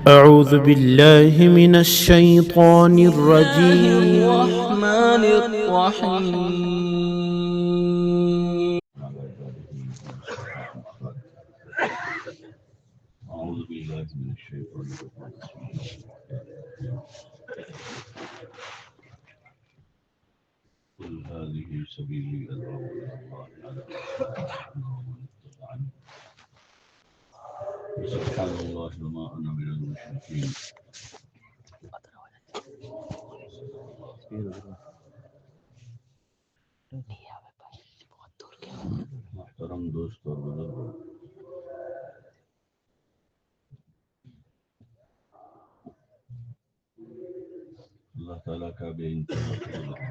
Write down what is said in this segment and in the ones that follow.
أعوذ بالله من الشيطان الرجيم. الرحمن الرحيم. أعوذ بالله من الشيطان الرجيم. قل هذه سبيلي أدعو إلى الله على بصيرة ومن اتبعني سبحان الله وما أنا من المشركين. محترم دوست اور بزرگوں، اللہ تعالیٰ کا بے انتہا فضل ہے،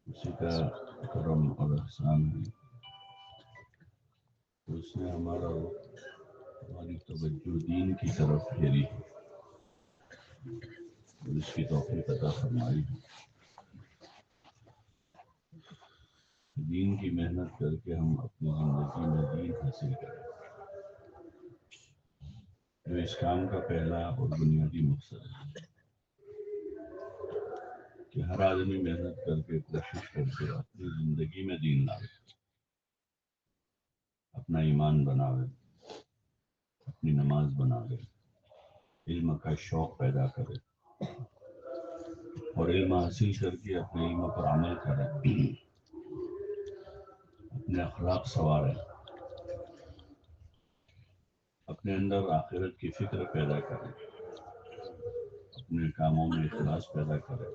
اسی کا کرم اور احسان ہے۔ اس نے ہمارا وقت، ہماری توجہ دین کی طرف پھیری ہے اور اس کی توفیق عطا فرمائی ہے۔ دین کی محنت کر کے ہم اپنی زندگی میں دین حاصل کریں، جو اس کام کا پہلا اور بنیادی مقصد ہے کہ ہر آدمی محنت کر کے کوشش کر کے اپنی زندگی میں دین لاوے، اپنا ایمان بناوے، اپنی نماز بناوے، علم کا شوق پیدا کرے اور علم حاصل کر کے اپنے علم پر عمل کرے، اپنے اخلاق سنوارے، اپنے اندر آخرت کی فکر پیدا کرے، اپنے کاموں میں اخلاص پیدا کرے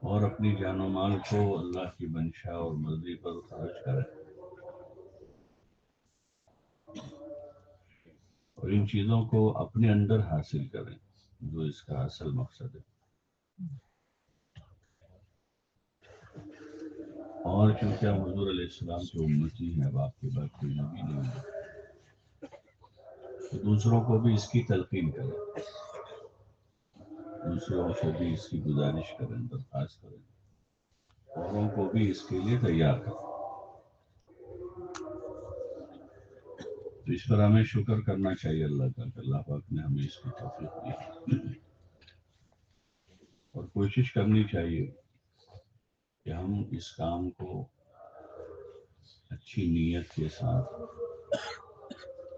اور اپنی جان و مال کو اللہ کی منشا اور مرضی پر خرچ کرے اور ان چیزوں کو اپنے اندر حاصل کریں جو اس کا اصل مقصد ہے۔ اور چونکہ ہم حضور علیہ السلام کے امتی ہیں، اب آپ کے بعد کوئی نبی نہیں ہے، تو دوسروں کو بھی اس کی تلقین کریں، دوسروں سے بھی اس کی گزارش کریں، درخواست کریں، اوروں کو بھی اس کے لیے تیار کریں۔ تو اس پر ہمیں شکر کرنا چاہیے اللہ کا کہ اللہ پاک نے ہمیں اس کی توفیق دی، اور کوشش کرنی چاہیے کہ ہم اس کام کو اچھی نیت کے ساتھ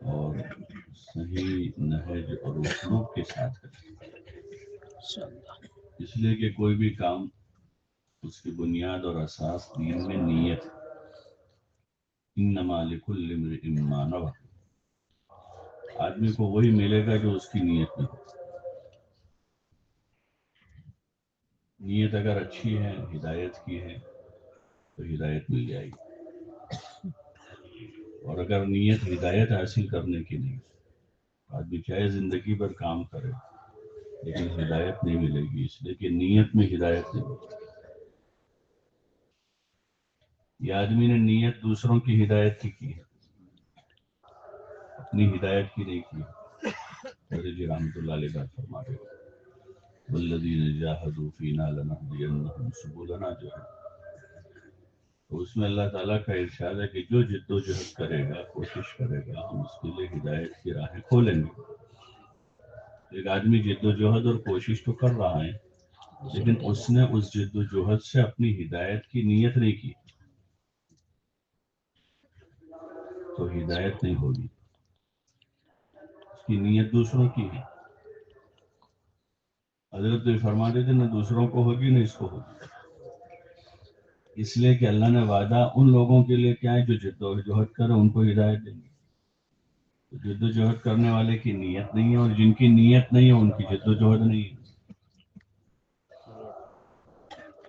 اور صحیح نہج اور اسلوب کے ساتھ کریں، اس لیے کہ کوئی بھی کام اس کی بنیاد اور اساس دین میں نیت ہے۔ انما لکل امرئ ما نوى، آدمی کو وہی ملے گا جو اس کی نیت میں ہو۔ نیت اگر اچھی ہے، ہدایت کی ہے، تو ہدایت مل جائے گی، اور اگر نیت ہدایت حاصل کرنے کی نہیں، آدمی چاہے زندگی بھر کام کرے لیکن ہدایت نہیں ملے گی، اس لیے کہ نیت میں ہدایت نہیں ملے گی۔ یہ آدمی نے نیت دوسروں کی ہدایت کی ہے، اپنی ہدایت کی نہیں کی۔ حضرت جی رحمۃ اللہ علیہ بات فرما رہے ہیں، والذین جاہدوا فینا لنہدینہم سبلنا، جو ہے تو اس میں اللہ تعالیٰ کا ارشاد ہے کہ جو جد و جہد کرے گا، کوشش کرے گا، ہم اس کے لیے ہدایت کی راہیں کھولیں گے۔ ایک آدمی جد و جہد اور کوشش تو کر رہا ہے، لیکن اس نے اس جد و جہد سے اپنی ہدایت کی نیت نہیں کی، تو ہدایت نہیں ہوگی۔ اس کی نیت دوسروں کی ہے۔ حضرت تو فرماتے تھے نہ دوسروں کو ہوگی نہ اس کو ہوگی، اس لیے کہ اللہ نے وعدہ ان لوگوں کے لیے کیا ہے جو جد و جہد کرے، ان کو ہدایت دیں گے۔ تو جد و جہد کرنے والے کی نیت نہیں ہے، اور جن کی نیت نہیں ہے ان کی جد و جہد نہیں ہے۔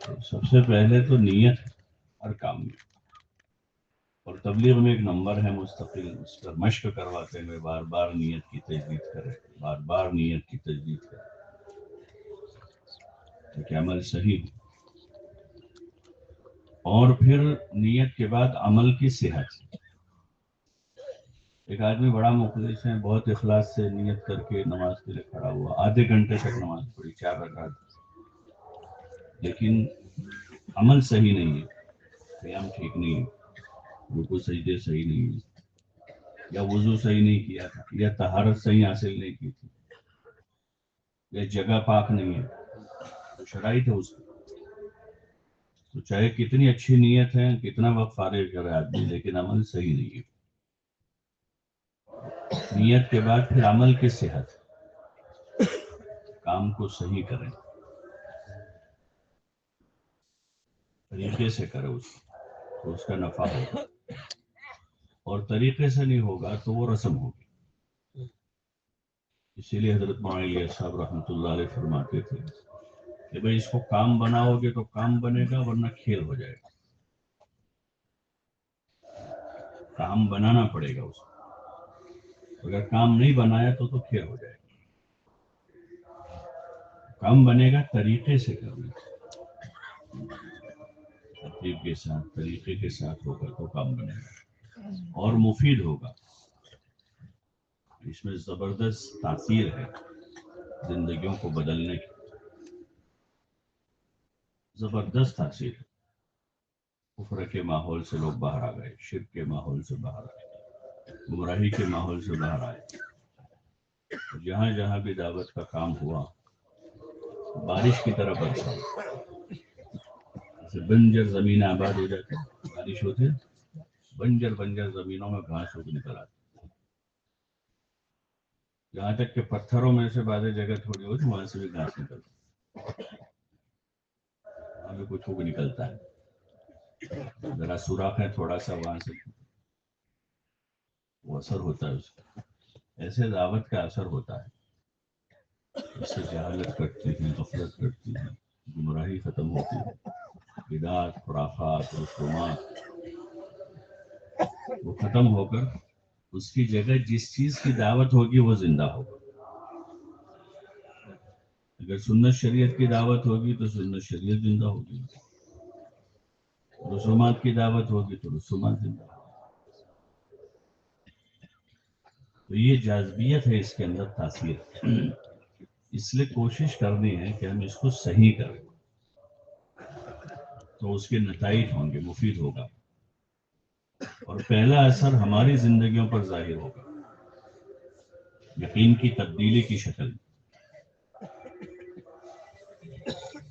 تو سب سے پہلے تو نیت ہے ہر کام میں، اور تبلیغ میں ایک نمبر ہے مستقل، اس پر مشق کرواتے ہوئے بار بار نیت کی تجدید کرے، بار بار نیت کی تجدید کرے کہ عمل صحیح ہو۔ اور پھر نیت کے بعد عمل کی صحت۔ ایک آدمی بڑا مخلص ہے، بہت اخلاص سے نیت کر کے نماز کے لیے کھڑا ہوا، آدھے گھنٹے تک نماز پڑھی، 4 رکعت، لیکن عمل صحیح نہیں ہے، قیام ٹھیک نہیں ہے، رکوع سجدے صحیح نہیں ہے، یا وضو صحیح نہیں کیا تھا، یا طہارت صحیح حاصل نہیں کی تھی، یا جگہ پاک نہیں ہے، تو شرائط ہے اس کی. تو چاہے کتنی اچھی نیت ہے، کتنا وقت فارغ کرے آدمی، لیکن عمل صحیح نہیں ہے. نیت کے بعد پھر عمل کی صحت، کام کو صحیح کریں، طریقے سے کرے اس کو، تو اس کا نفع ہوگا. اور طریقے سے نہیں ہوگا تو وہ رسم ہوگی. اسی لیے حضرت معاویہ صاحب رحمۃ اللہ علیہ فرماتے تھے کہ بھئی اس کو کام بناؤ گے تو کام بنے گا، ورنہ کھیل ہو جائے گا. کام بنانا پڑے گا اس کو، اگر کام نہیں بنایا تو کھیل ہو جائے گا. کام بنے گا طریقے سے کرنا، ترتیب کے ساتھ، طریقے کے ساتھ ہوگا تو کام بنے گا اور مفید ہوگا. اس میں زبردست تاثیر ہے زندگیوں کو بدلنے کی، زبردست تاثیر ہے. کفر کے ماحول سے لوگ باہر آ گئے، شرک کے ماحول سے باہر آئے، گمراہی کے ماحول سے باہر آئے. جہاں جہاں بھی دعوت کا کام ہوا، بارش کی طرح برسا. جیسے بنجر زمین آباد ہو جاتی، بارش ہوتی، بنجر زمینوں میں گھاس اگ نکل آتی. یہاں تک کہ پتھروں میں سے بعض جگہ تھوڑی ہوتی، وہاں سے بھی گھاس نکلتی، وہاں بھی کچھ اگ نکلتا ہے. ذرا سوراخ ہے تھوڑا سا، وہاں سے وہ اثر ہوتا ہے اس کا. ایسے دعوت کا اثر ہوتا ہے. اس سے جہالت کٹتی ہے، غفلت کٹتی ہے، گمراہی ختم ہوتی ہے، بدعات، خرافات، رسومات وہ ختم ہو کر اس کی جگہ جس چیز کی دعوت ہوگی وہ زندہ ہوگا. اگر سنت شریعت کی دعوت ہوگی تو سنت شریعت زندہ ہوگی، رسومات کی دعوت ہوگی تو رسومات زندہ ہوگی. تو یہ جاذبیت ہے اس کے اندر، تاثیر. اس لیے کوشش کرنی ہے کہ ہم اس کو صحیح کریں، تو اس کے نتائج ہوں گے، مفید ہوگا. اور پہلا اثر ہماری زندگیوں پر ظاہر ہوگا، یقین کی تبدیلی کی شکل.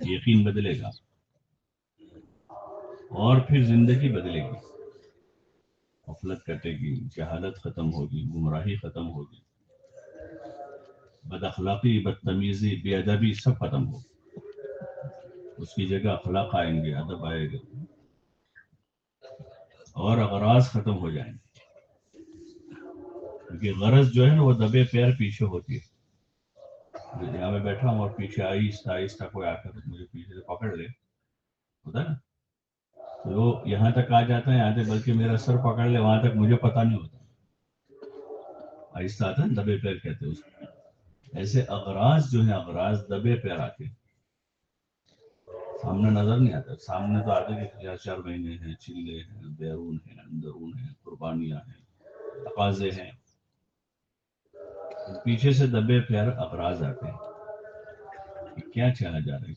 یقین بدلے گا اور پھر زندگی بدلے گی. غفلت کٹے گی، جہالت ختم ہوگی، گمراہی ختم ہوگی، بد اخلاقی، بدتمیزی، بے ادبی سب ختم ہوگی. اس کی جگہ اخلاق آئیں گے، ادب آئے گا، اور اغراض ختم ہو جائیں گے. کیونکہ غرض جو ہے نا وہ دبے پیر پیچھے ہوتی ہے. یہاں میں بیٹھا ہوں اور پیچھے آہستہ آہستہ کوئی آ کر مجھے پیچھے سے پکڑ لے، ہوتا ہے نا، تو وہ یہاں تک آ جاتا ہے، آتے بلکہ میرا سر پکڑ لے وہاں تک مجھے پتہ نہیں ہوتا. آہستہ آتا ہے، دبے پیر کہتے ہیں اس کو. ایسے اغراض جو ہیں، اغراض دبے پیر آتے ہیں، سامنے نظر نہیں آتا. سامنے تو آتے کہ 4 مہینے ہیں، چلے ہیں، بیرون ہیں، اندرون ہیں، قربانیاں ہیں، تقاضے ہیں. پیچھے سے دبے پیر اغراض آتے ہیں کہ کیا چاہا جا رہا ہے.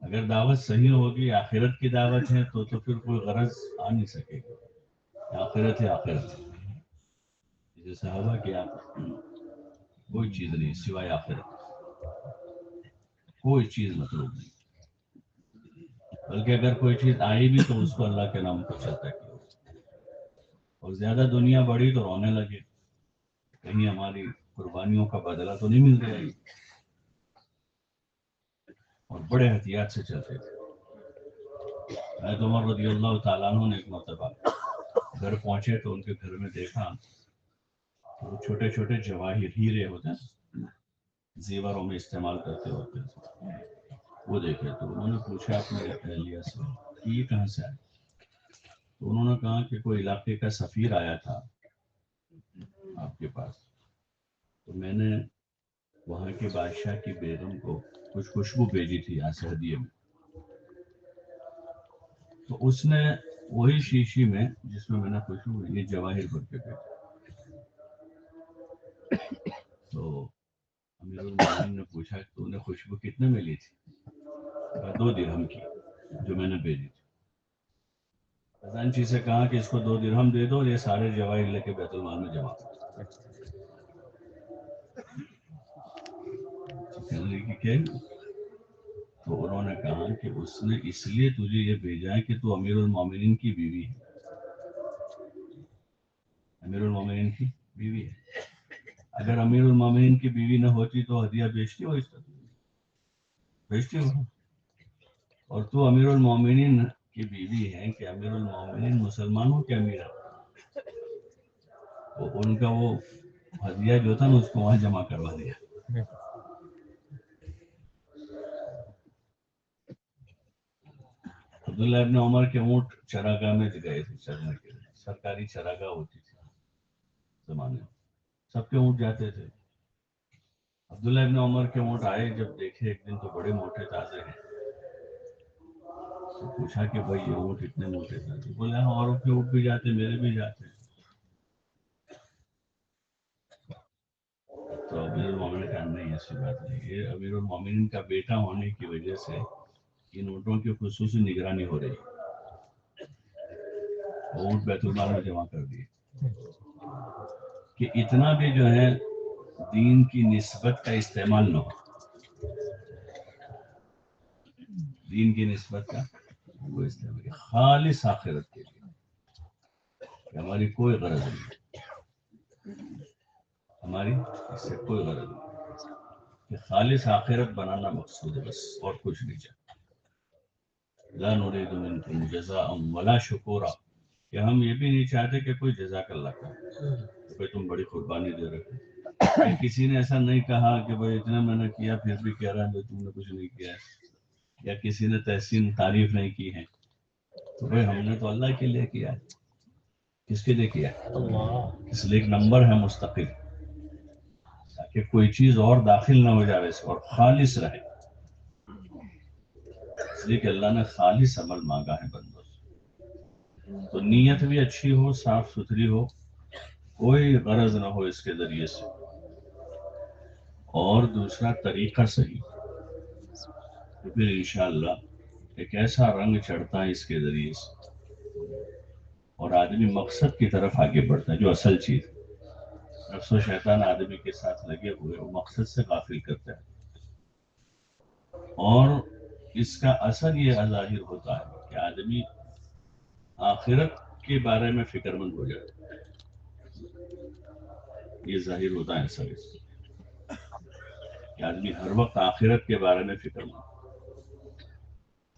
اگر دعوت صحیح ہوگی، آخرت کی دعوت ہے تو پھر کوئی غرض آ نہیں سکے گا. آخرت ہے، آخرت. جیسے صحابہ کی کوئی چیز نہیں سوائے آخرت، کوئی چیز مطلوب نہیں. بلکہ اگر کوئی چیز آئی بھی تو اس کو اللہ کے نام پر چلتا کیا. اور زیادہ دنیا بڑھی تو رونے لگے، کہیں ہماری قربانیوں کا بدلہ تو نہیں مل رہا ہے. اور بڑے احتیاط سے چلتے تھے. حضرت عمر رضی اللہ تعالیٰ عنہ نے ایک مرتبہ گھر پہنچے تو ان کے گھر میں دیکھا وہ چھوٹے چھوٹے جواہر، ہیرے ہوتے ہیں، زیوروں میں استعمال کرتے ہوتے ہیں، وہ دیکھے. تو انہوں نے پوچھا اپنے اہلیہ سے کہ یہ کہاں سے آئے؟ تو انہوں نے کہا کہ کوئی علاقے کا سفیر آیا تھا آپ کے پاس، تو میں نے وہاں کے بادشاہ کی بیگم کو کچھ خوشبو بھیجی تھی یہاں سے ہدیے میں. تو اس نے وہی شیشی میں جس میں نے خوشبو یہ جواہر بھر کے بھیجا. تو امیر المومنین نے پوچھا کہ تو نے خوشبو کتنے میں لی تھی؟ 2 درہم کی جو میں نے بھیجی تھی. خزانچی سے کہا کہ اس کو 2 درہم دے دو اور یہ سارے جواہر لے کے بیت المال میں جمع کرو. کہنے کی کہ تو انہوں نے کہا کہ اس نے اس لیے تجھے یہ بھیجا ہے کہ تو امیر المومنین کی بیوی ہے. امیر المومنین کی بیوی ہے. اگر امیر المومنین کی بیوی نہ ہوتی تو ہدیہ بیچتی ہو، اس طرح بیچتی ہو. اور تو امیر المومنین کی بیوی ہے کہ امیر المومنین مسلمانوں کے امیر ہے، تو ان کا وہ ہدیہ جو تھا نا اس کو وہاں جمع کروا دیا. عبداللہ ابن عمر کے اونٹ چراگاہ میں گئے تھے چرنے کے لیے. سرکاری چراگاہ ہوتی تھی زمانے میں، سب کے اونٹ جاتے تھے. عبداللہ ابن عمر کے اونٹ آئے، جب دیکھے ایک دن تو بڑے موٹے تازے ہیں. تو پوچھا کہ بھائی یہ اونٹ اتنے موٹے تازے؟ بولے ہاں اوروں کے اونٹ بھی جاتے، میرے بھی جاتے. تو امیر المومنین کا نہیں، ایسی بات نہیں. یہ امیر المومنین کا بیٹا ہونے کی وجہ سے ان اونٹوں کی خصوصی نگرانی ہو رہی. اونٹ بیت المال میں جمع کر دیے کہ اتنا بھی جو ہے دین کی نسبت کا استعمال نہ ہو. دین کی نسبت کا وہ استعمال خالص آخرت کے لیے، کہ ہماری کوئی غرض نہیں، ہماری اس سے کوئی غرض نہیں، کہ خالص آخرت بنانا مقصود ہے بس، اور کچھ نہیں چاہتے. لا نريد منكم جزاء ولا شکورا، کہ ہم یہ بھی نہیں چاہتے کہ کوئی جزاک اللہ کا کہ تم بڑی قربانی دے رہے ہو. کسی نے ایسا نہیں کہا کہ بھائی اتنا میں نے کیا پھر بھی کہہ رہا ہے تم نے کچھ نہیں کیا ہے، یا کسی نے تحسین تعریف نہیں کی ہے. تو بھائی ہم نے تو اللہ کے لیے کیا ہے. کس کے لیے کیا ہے؟ اس لیے ایک نمبر ہے مستقل، تاکہ کوئی چیز اور داخل نہ ہو جائے اس اور خالص رہے. اس لیے کہ اللہ نے خالص عمل مانگا ہے بندوں سے. تو نیت بھی اچھی ہو، صاف ستھری ہو، کوئی غرض نہ ہو اس کے ذریعے سے، اور دوسرا طریقہ صحیح، تو پھر انشاءاللہ ایک ایسا رنگ چڑھتا ہے اس کے ذریعے سے، اور آدمی مقصد کی طرف آگے بڑھتا ہے. جو اصل چیز نفس و شیطان آدمی کے ساتھ لگے ہوئے وہ مقصد سے غافل کرتا ہے. اور اس کا اثر یہ ظاہر ہوتا ہے کہ آدمی آخرت کے بارے میں فکر مند ہو جاتا ہے. یہ ظاہر ہوتا ہے اثر اس کہ آدمی ہر وقت آخرت کے بارے میں فکر مند.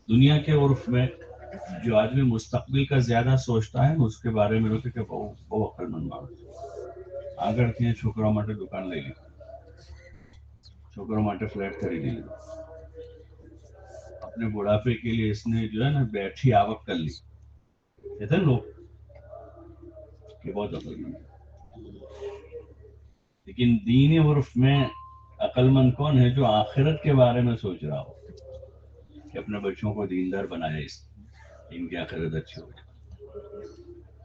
دنیا کے عرف میں جو آدمی مستقبل کا زیادہ سوچتا ہے اس کے بارے میں ہوتے کہ وہ عقل مند مانتا ہے. اگر کے چھوکرا ماٹے دکان لے لی، چھوکرا ماٹے فلیٹ خریدی لی، اپنے بڑھاپے کے لیے اس نے جو ہے نا بیٹھی آوک کر لی، کہتے ہیں لوگ کہ بہت عقل مند ہے. لیکن دینی عرف میں عقل مند کون ہے؟ جو آخرت کے بارے میں سوچ رہا ہو کہ اپنے بچوں کو دیندار بنایا، اس ان کی آخرت اچھی ہو جائے.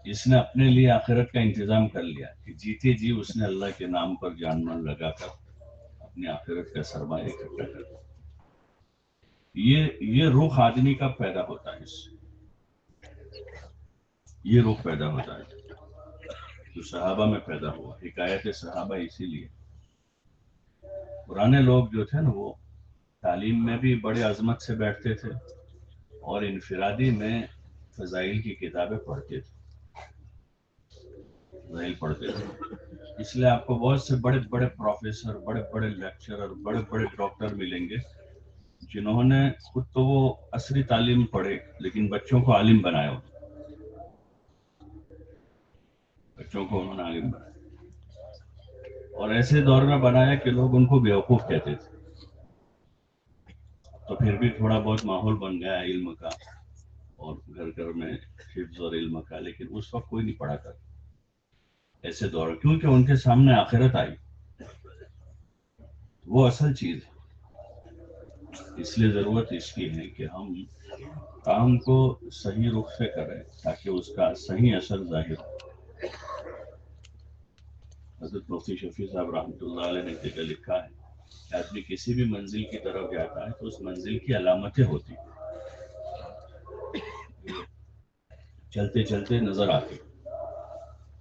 اس نے اپنے لیے آخرت کا انتظام کر لیا کہ جیتے جی اس نے اللہ کے نام پر جان مان لگا کر اپنی آخرت کا سرمایہ اکٹھا کر دیا. یہ روح آدمی کا پیدا ہوتا ہے، اس سے یہ روح پیدا ہوتا ہے جو صحابہ میں پیدا ہوا. حکایت صحابہ اسی لیے پرانے لوگ جو تھے نا وہ تعلیم میں بھی بڑے عظمت سے بیٹھتے تھے، اور انفرادی میں فضائل کی کتابیں پڑھتے تھے، فضائل پڑھتے تھے. اس لیے آپ کو بہت سے بڑے بڑے پروفیسر، بڑے بڑے لیکچرر، بڑے بڑے ڈاکٹر ملیں گے جنہوں نے خود تو وہ عصری تعلیم پڑھے لیکن بچوں کو عالم بنایا ہو. بچوں کو انہوں نے عالم بنایا، اور ایسے دور میں بنایا کہ لوگ ان کو بیوقوف کہتے تھے. تو پھر بھی تھوڑا بہت ماحول بن گیا علم کا، اور گھر گھر میں حفظ اور علم کا، لیکن اس وقت کوئی نہیں پڑھا کرتا ایسے دور، کیونکہ ان کے سامنے آخرت آئی، وہ اصل چیز ہے. اس لیے ضرورت اس کی ہے کہ ہم کام کو صحیح رخ سے کریں تاکہ اس کا صحیح اثر ظاہر ہو. حضرت مفتی شفیع صاحب رحمۃ اللہ علیہ نے جگہ لکھا ہے کہ آدمی کسی بھی منزل کی طرف جاتا ہے تو اس منزل کی علامتیں ہوتی ہیں. چلتے چلتے نظر آتی.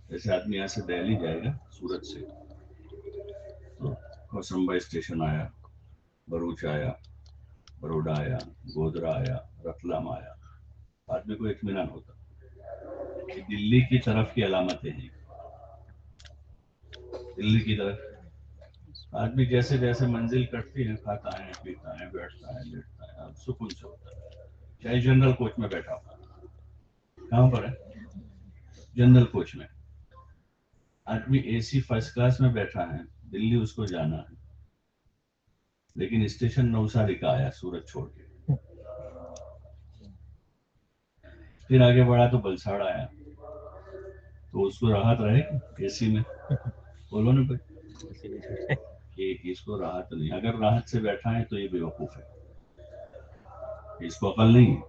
جیسے آدمی یہاں سے دہلی جائے گا سورت سے، تو کوسمبا اسٹیشن آیا، بروچ آیا، بروڈا آیا، گودرا آیا، رتلام آیا، آدمی کو اطمینان ہوتا کہ دلی کی طرف کی علامتیں ہیں. دلی کی طرف آدمی جیسے جیسے منزل کٹتی ہے کھاتا ہے، پیتا ہے، بیٹھتا ہے، لیٹتا ہے، اب سکون سے ہوتا ہے. چاہے جنرل کوچ میں بیٹھا ہو. کہاں پر ہے؟ جنرل کوچ میں. آدمی اے سی فرسٹ کلاس میں بیٹھا ہے، دلی اس کو جانا ہے، لیکن اسٹیشن نوساری کا آیا سورت چھوڑ کے. پھر آگے بڑھا تو بلساڑ آیا، تو اس کو راحت رہے گی اے سی میں؟ بولو نا بھائی کہ اس کو راحت نہیں. اگر راحت سے بیٹھا ہے تو یہ بیوقوف ہے، اس کو عقل نہیں ہے.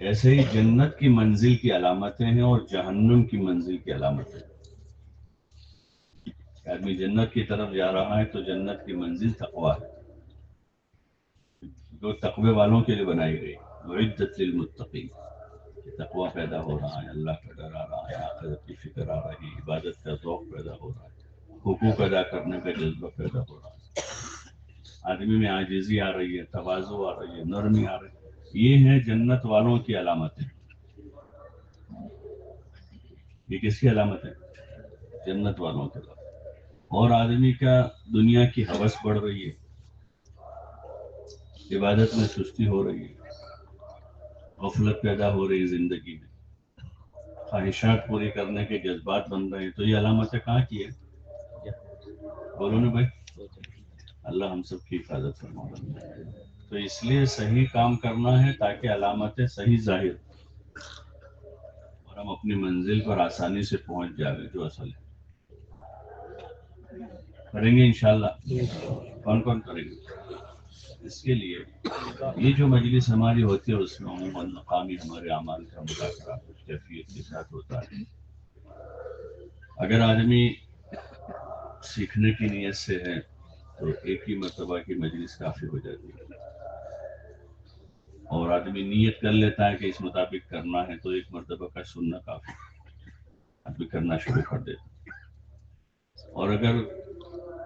ایسے ہی جنت کی منزل کی علامتیں ہیں اور جہنم کی منزل کی علامتیں ہیں. آدمی جنت کی طرف جا رہا ہے تو جنت کی منزل تقویٰ ہے، جو تقوی والوں کے لیے بنائی گئی. اعدت للمتقین، تقویٰ پیدا ہو رہا ہے، اللہ کا ڈر آ رہا ہے، آخرت کی فکر آ رہی ہے، عبادت کا ذوق پیدا ہو رہا ہے، حقوق ادا کرنے کا جذبہ پیدا ہو رہا ہے، آدمی میں عاجزی آ رہی ہے، تواضع آ رہی ہے، نرمی آ رہی ہے. یہ ہیں جنت والوں کی علامتیں. یہ کس کی علامت ہے؟ جنت والوں کے علامت. اور آدمی کا دنیا کی ہوس بڑھ رہی ہے، عبادت میں سستی ہو رہی ہے، غفلت پیدا ہو رہی ہے زندگی میں، خواہشات پوری کرنے کے جذبات بن رہے ہیں. تو یہ علامتیں کہاں کی ہے؟ بولو نا بھائی. اللہ ہم سب کی حفاظت فرمائے. تو اس لیے صحیح کام کرنا ہے تاکہ علامتیں صحیح ظاہر اور ہم اپنی منزل پر آسانی سے پہنچ جائیں، جو اصل ہے. کریں گے انشاءاللہ. کون کون کریں گے؟ اس کے لیے یہ جو مجلس ہماری ہوتی ہے اس میں عموماً مقامی ہمارے اعمال کا مذاکرہ کچھ کیفیت کے ساتھ ہوتا ہے. اگر آدمی سیکھنے کی نیت سے ہے تو ایک ہی مرتبہ کی مجلس کافی ہو جاتی ہے، اور آدمی نیت کر لیتا ہے کہ اس مطابق کرنا ہے تو ایک مرتبہ کا سننا کافی، آدمی کرنا شروع کر دیتا. اور اگر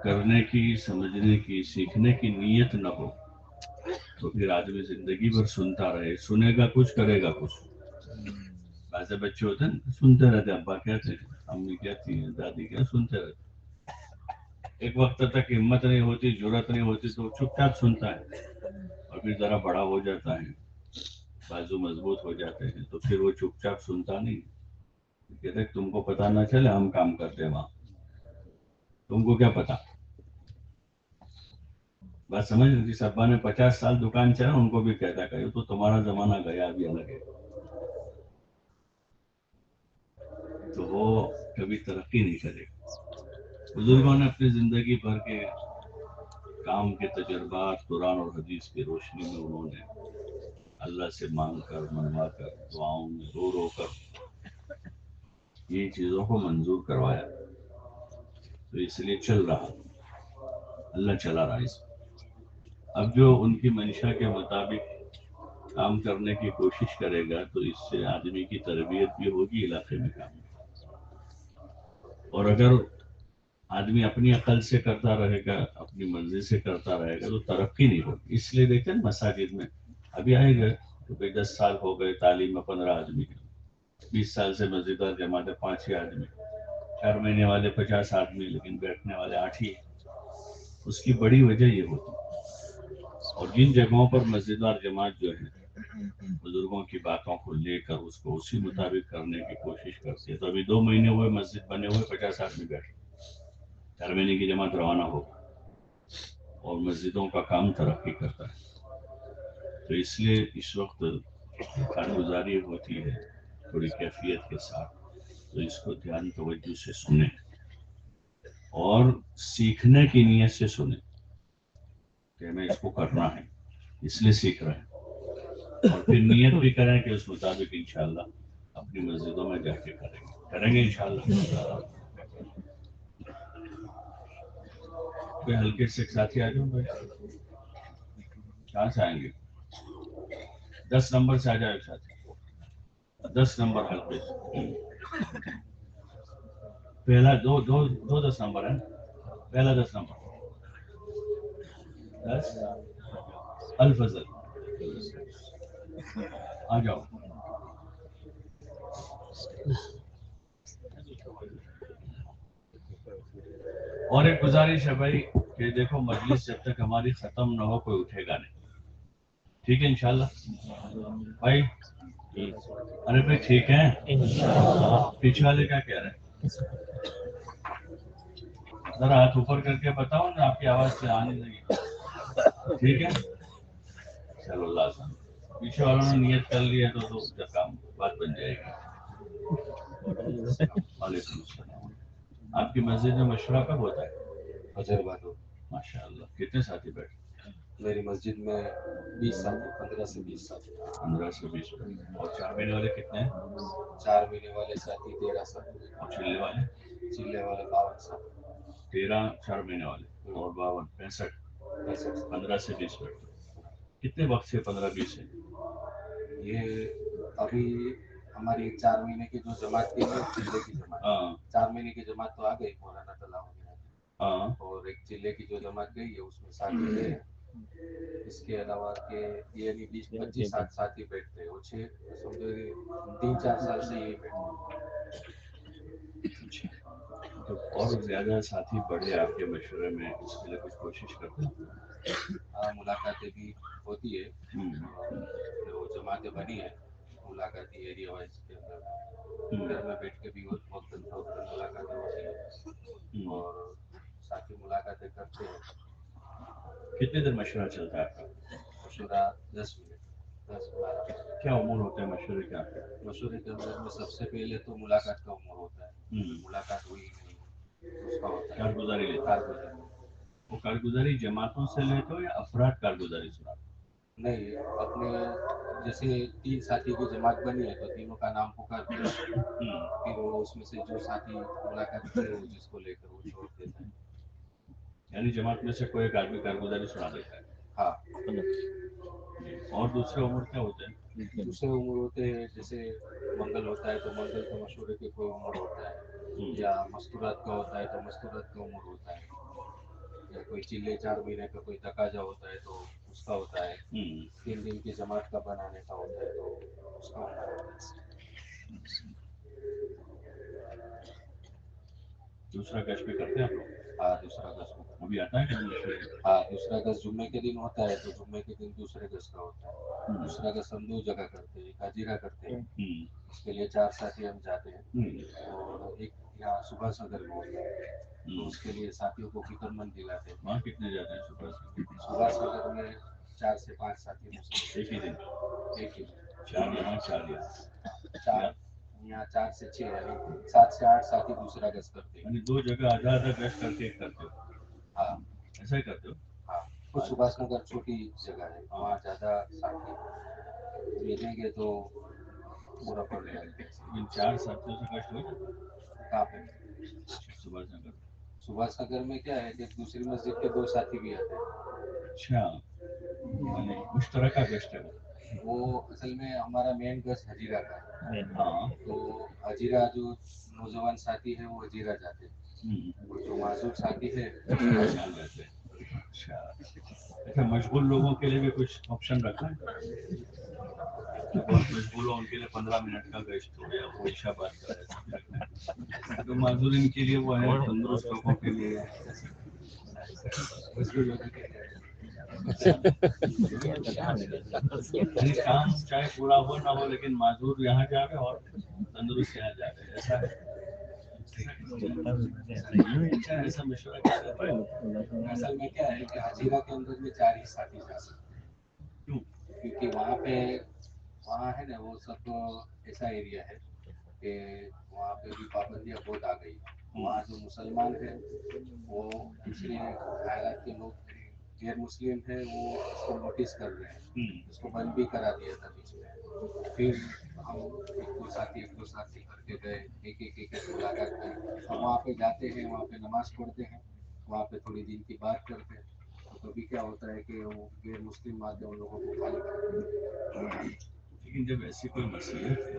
کرنے کی، سمجھنے کی، سیکھنے کی نیت نہ ہو تو پھر آدمی زندگی بھر سنتا رہے، سنے گا کچھ، کرے گا کچھ. ایسے بچے ہوتے ہیں نا، سنتے رہتے، ابا کہتے ہیں، امی کہتی ہیں، دادی کہتے، سنتے رہتے. ایک وقت تک ہمت نہیں ہوتی، جرأت نہیں ہوتی تو چپ چاپ سنتا ہے. اور پھر ذرا بڑا ہو جاتا ہے، بازو مضبوط ہو جاتے ہیں تو پھر وہ چپ چاپ سنتا نہیں. کہتے تم کو پتا نہ چلے ہم کام کرتے ہیں وہاں، تم کو کیا پتا. بات سمجھ رہی؟ جس ابا نے 50 سال دکان چلا ان کو بھی کہتا کہ تو تمہارا زمانہ گیا، ابھی الگ ہے. تو وہ کبھی ترقی نہیں کرے گا. بزرگوں نے اپنی زندگی بھر کے کام کے تجربات قرآن اور حدیث کی روشنی میں انہوں نے اللہ سے مانگ کر، منوا کر، دعاؤں میں رو رو کر یہ چیزوں کو منظور کروایا. تو اس لیے چل رہا، اللہ چلا رہا اس میں. اب جو ان کی منشا کے مطابق کام کرنے کی کوشش کرے گا تو اس سے آدمی کی تربیت بھی ہوگی علاقے میں کام. اور اگر آدمی اپنی عقل سے کرتا رہے گا، اپنی مرضی سے کرتا رہے گا تو ترقی نہیں ہوگی. اس لیے دیکھیں مساجد میں ابھی آئے گئے تو 10 سال ہو گئے، تعلیم میں 15 آدمی ہیں، 20 سال سے مسجد اور جماعت 5 آدمی، 4 مہینے والے 50 آدمی، لیکن بیٹھنے والے 8 ہی. اس کی بڑی وجہ یہ ہوتی ہے. اور جن جگہوں پر مسجد اور جماعت جو ہے بزرگوں کی باتوں کو لے کر اس کو اسی مطابق کرنے کی کوشش کرتے ہیں، تو ابھی 2 مہینے ہوئے مسجد بنے ہوئے، 50 آدمی بیٹھے، 4 مہینے کی جماعت روانہ ہوگا اور مسجدوں کا کام ترقی کرتا ہے. تو اس لیے اس وقت کارگزاری ہوتی ہے تھوڑی کیفیت کے ساتھ، تو اس کو دھیان توجہ سے سنیں اور سیکھنے کی نیت سے سنیں کہ ہمیں اس کو کرنا ہے، اس لیے سیکھ رہے ہیں. اور پھر نیت بھی کریں کہ اس مطابق انشاءاللہ اپنی مسجدوں میں جا کے کریں گے انشاءاللہ. کوئی ہلکے سے ساتھی آ جاؤ. کہاں سے آئیں گے؟ 10 نمبر سے آ جائے ایک ساتھی. 10 نمبر حلقے پہلا دو 10 نمبر ہے. پہلا 10 نمبر 10 الفضل. آ جاؤ. اور ایک گزارش ہے بھائی کہ دیکھو مجلس جب تک ہماری ختم نہ ہو کوئی اٹھے گا نہیں. ٹھیک ہے انشاءاللہ بھائی. ارے بھائی ٹھیک ہے. پیچھے والے کیا کہہ رہے ہیں؟ ذرا ہاتھ اوپر کر کے بتاؤ نا, آپ کی آواز سے آنے لگی. ٹھیک ہے چلو اللہ آسان. پیچھے والوں نے نیت کر لی ہے تو کام بات بن جائے گی. وعلیکم السلام. آپ کی مسجد میں مشورہ کب ہوتا ہے؟ فجر بعد ہو. ماشاء اللہ. کتنے ساتھی بیٹھے؟ میری مسجد میں 20 ساتھی, 15 سے 20 ساتھی. 15 سے 20 بیٹھے. اور 4 مہینے والے کتنے ہیں؟ 4 مہینے والے ساتھی 13 ساتھی. اور چلے والے؟ چلے والے 52 ساتھی. 13 4 مہینے والے اور 52 65. 15 سے 20 بیٹھے. کتنے وقت سے 15-20 ہے؟ یہ ابھی ہماری 4 مہینے کی جو جماعت کی ہے چلے کی جماعت. 4 مہینے کی جماعت تو آ گئی مولانا طلع وغیرہ. اور ایک چلے کی جو جماعت گئی ہے اس میں ساتھی ہے. اس کے علاوہ کہ یعنی 20-25 ساتھی بیٹھتے ہیں. وہ 3-4 سال سے یہی بیٹھتے ہیں. تو اور زیادہ ساتھی بڑھے آپ کے مشورے میں, اس کے لیے کچھ کوشش کرتے ہیں؟ ملاقاتیں بھی ہوتی ہے. جو جماعتیں بنی ہے ملاقاتی ایریا وائز کے اندر گھر میں بیٹھ کے بھی وقتاً فوقتاً ملاقاتیں ہوتی ہے اور ساتھی ملاقاتیں کرتے ہیں. کتنے دیر مشورہ چلتا ہے آپ کا؟ مشورہ 10 منٹ 10-12. کیا امور ہوتے ہیں مشورے کے؟ آپ مشورے کے اندر میں سب سے پہلے تو ملاقات کا امور ہوتا ہے. ملاقات ہوئی نہیں اس کا ہوتا ہے کارگزاری لیتے. کارگزاری. وہ کارگزاری جماعتوں سے لیتے ہو یا افراد کارگزاری سناتے؟ نہیں, اپنے جیسے 3 ساتھی کی جماعت بنی ہے تو تینوں کا نام پکارتے ہیں. پھر وہ اس میں سے جو ساتھی ملاقات کرے وہ جس کو لے کر وہ چھوڑ دیتا ہے. یعنی جماعت میں سے کوئی ایک آدمی کارگزاری سنا دیتا ہے. ہاں. اور دوسرے امور کیا ہوتے ہیں؟ دوسرے امور ہوتے ہیں جیسے منگل ہوتا ہے تو منگل کا مشورے کے کوئی امور ہوتا ہے, یا مستورات کا ہوتا ہے تو مستورات کا امور ہوتا ہے, یا کوئی چلے 4 مہینے کا کوئی تقاضا ہوتا ہے تو اس کا ہوتا ہے. 3 دن کی جماعت کا بنانے کا ہوتا ہے تو اس کا ہوتا ہے. دوسرا گش بھی کرتے ہیں آپ لوگ؟ ہاں دوسرا گز ابھی آتا ہے کہ مشورے؟ ہاں دوسرا گز جمعے کے دن ہوتا ہے تو جمعے کے دن دوسرے گز کا ہوتا ہے. دوسرا گز ہم 2 جگہ کرتے ہیں. ایک حجیرہ کرتے ہیں, اس کے لیے 4 ساتھی ہم جاتے ہیں, اور ایک یہاں صبح صدر میں ہوتا ہے تو اس کے لیے ساتھیوں کو فکر مند دلاتے ہیں. وہاں کتنے جاتے ہیں صبح سے؟ صبح صدر میں 4 سے 5 ساتھی مسلم. ایک ہی دن؟ ایک ہی 4 یہاں 4 یہاں. 4 یہاں 4 سے 6 یعنی 7 سے 8 ساتھی دوسرا گز کرتے ہیں. یعنی 2 جگہ آدھا آدھا گش کر کے ایک کرتے ہو؟ ہاں ایسا ہی کرتے ہو؟ ہاں. کچھ سبھاش نگر چھوٹی جگہ ہے وہاں زیادہ ساتھی بھیجیں گے تو پورا پڑ جائے گا. ان 4 ساتھیوں سے گشت ہو جاتا ہے؟ کہاں پہ؟ سبھاش نگر. سبھاش نگر میں کیا ہے کہ دوسری مسجد کے 2 ساتھی بھی آتے ہیں. اچھا, یعنی مشترکہ گشت ہے وہ اصل میں ہمارا مین گز حجیرہ کا ہے. ہاں تو حجیرہ جو نوجوان ساتھی ہے وہ حجیرہ جاتے ہیں, اور جو معذور ساتھی ہے خیال رہتے ہیں. اچھا مشغول لوگوں کے لیے بھی کچھ آپشن رکھا ہے؟ بہت مشغول ہو ان کے لیے 15 منٹ کا گشت ہو یا وہ عشاء بات کرے تو معذورین کے لیے وہ ہے, تندرست لوگوں کے لیے کام چاہے پورا ہو نہ ہو لیکن معذور یہاں جا رہے اور تندرست یہاں جا رہے, ایسا ہے. ایسا مشورہ اصل میں کیا ہے کہ حجیرہ کے اندر میں 4 ہی ساتھی جا سکتے ہیں. کیوں؟ کیونکہ وہاں ہے نا وہ سب ایسا ایریا ہے کہ وہاں پہ بھی پابندیاں بہت آ گئی. وہاں جو مسلمان ہیں وہ دوسرے خیالات کے لوگ غیر مسلم ہیں وہ اس کو نوٹس کر رہے ہیں, اس کو بند بھی کرا دیا تھا بیچ میں. پھر ہم ایک دو ساتھی کر کے گئے, ایک ملاقات کی. ہم وہاں پہ جاتے ہیں, وہاں پہ نماز پڑھتے ہیں, وہاں پہ تھوڑی دن کی بات کرتے ہیں. تو کبھی کیا ہوتا ہے کہ وہ غیر مسلم آتے ہیں ان لوگوں کو خالی کرتے ہیں. لیکن جب ایسی کوئی مصیبت ہے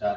4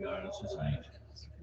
1160।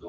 2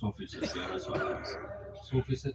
100% 1100? 100%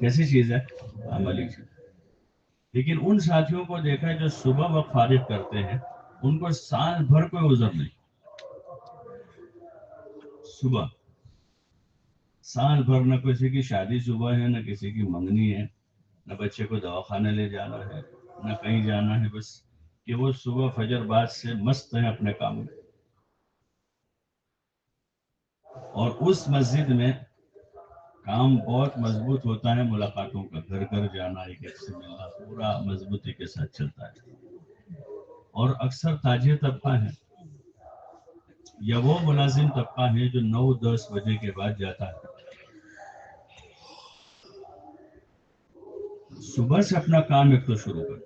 کیسی چیز ہے؟ عملی چیز. لیکن ان ساتھیوں کو دیکھا ہے جو صبح وقت فارغ کرتے ہیں ان کو سال بھر کوئی عذر نہیں. صبح سال بھر نہ کسی کی شادی صبح ہے، نہ کسی کی منگنی ہے، نہ بچے کو دواخانے لے جانا ہے، نہ کہیں جانا ہے، بس کہ وہ صبح فجر بعد سے مست ہیں اپنے کام میں. اور اس مسجد میں کام بہت مضبوط ہوتا ہے، ملاقاتوں کا، گھر گھر جانا، ایک ایک سے ملنا، پورا مضبوطی کے ساتھ چلتا ہے. اور اکثر تاجر طبقہ ہے یا وہ ملازم طبقہ ہے جو 9-10 بجے کے بعد جاتا ہے. صبح سے اپنا کام ایک تو شروع کر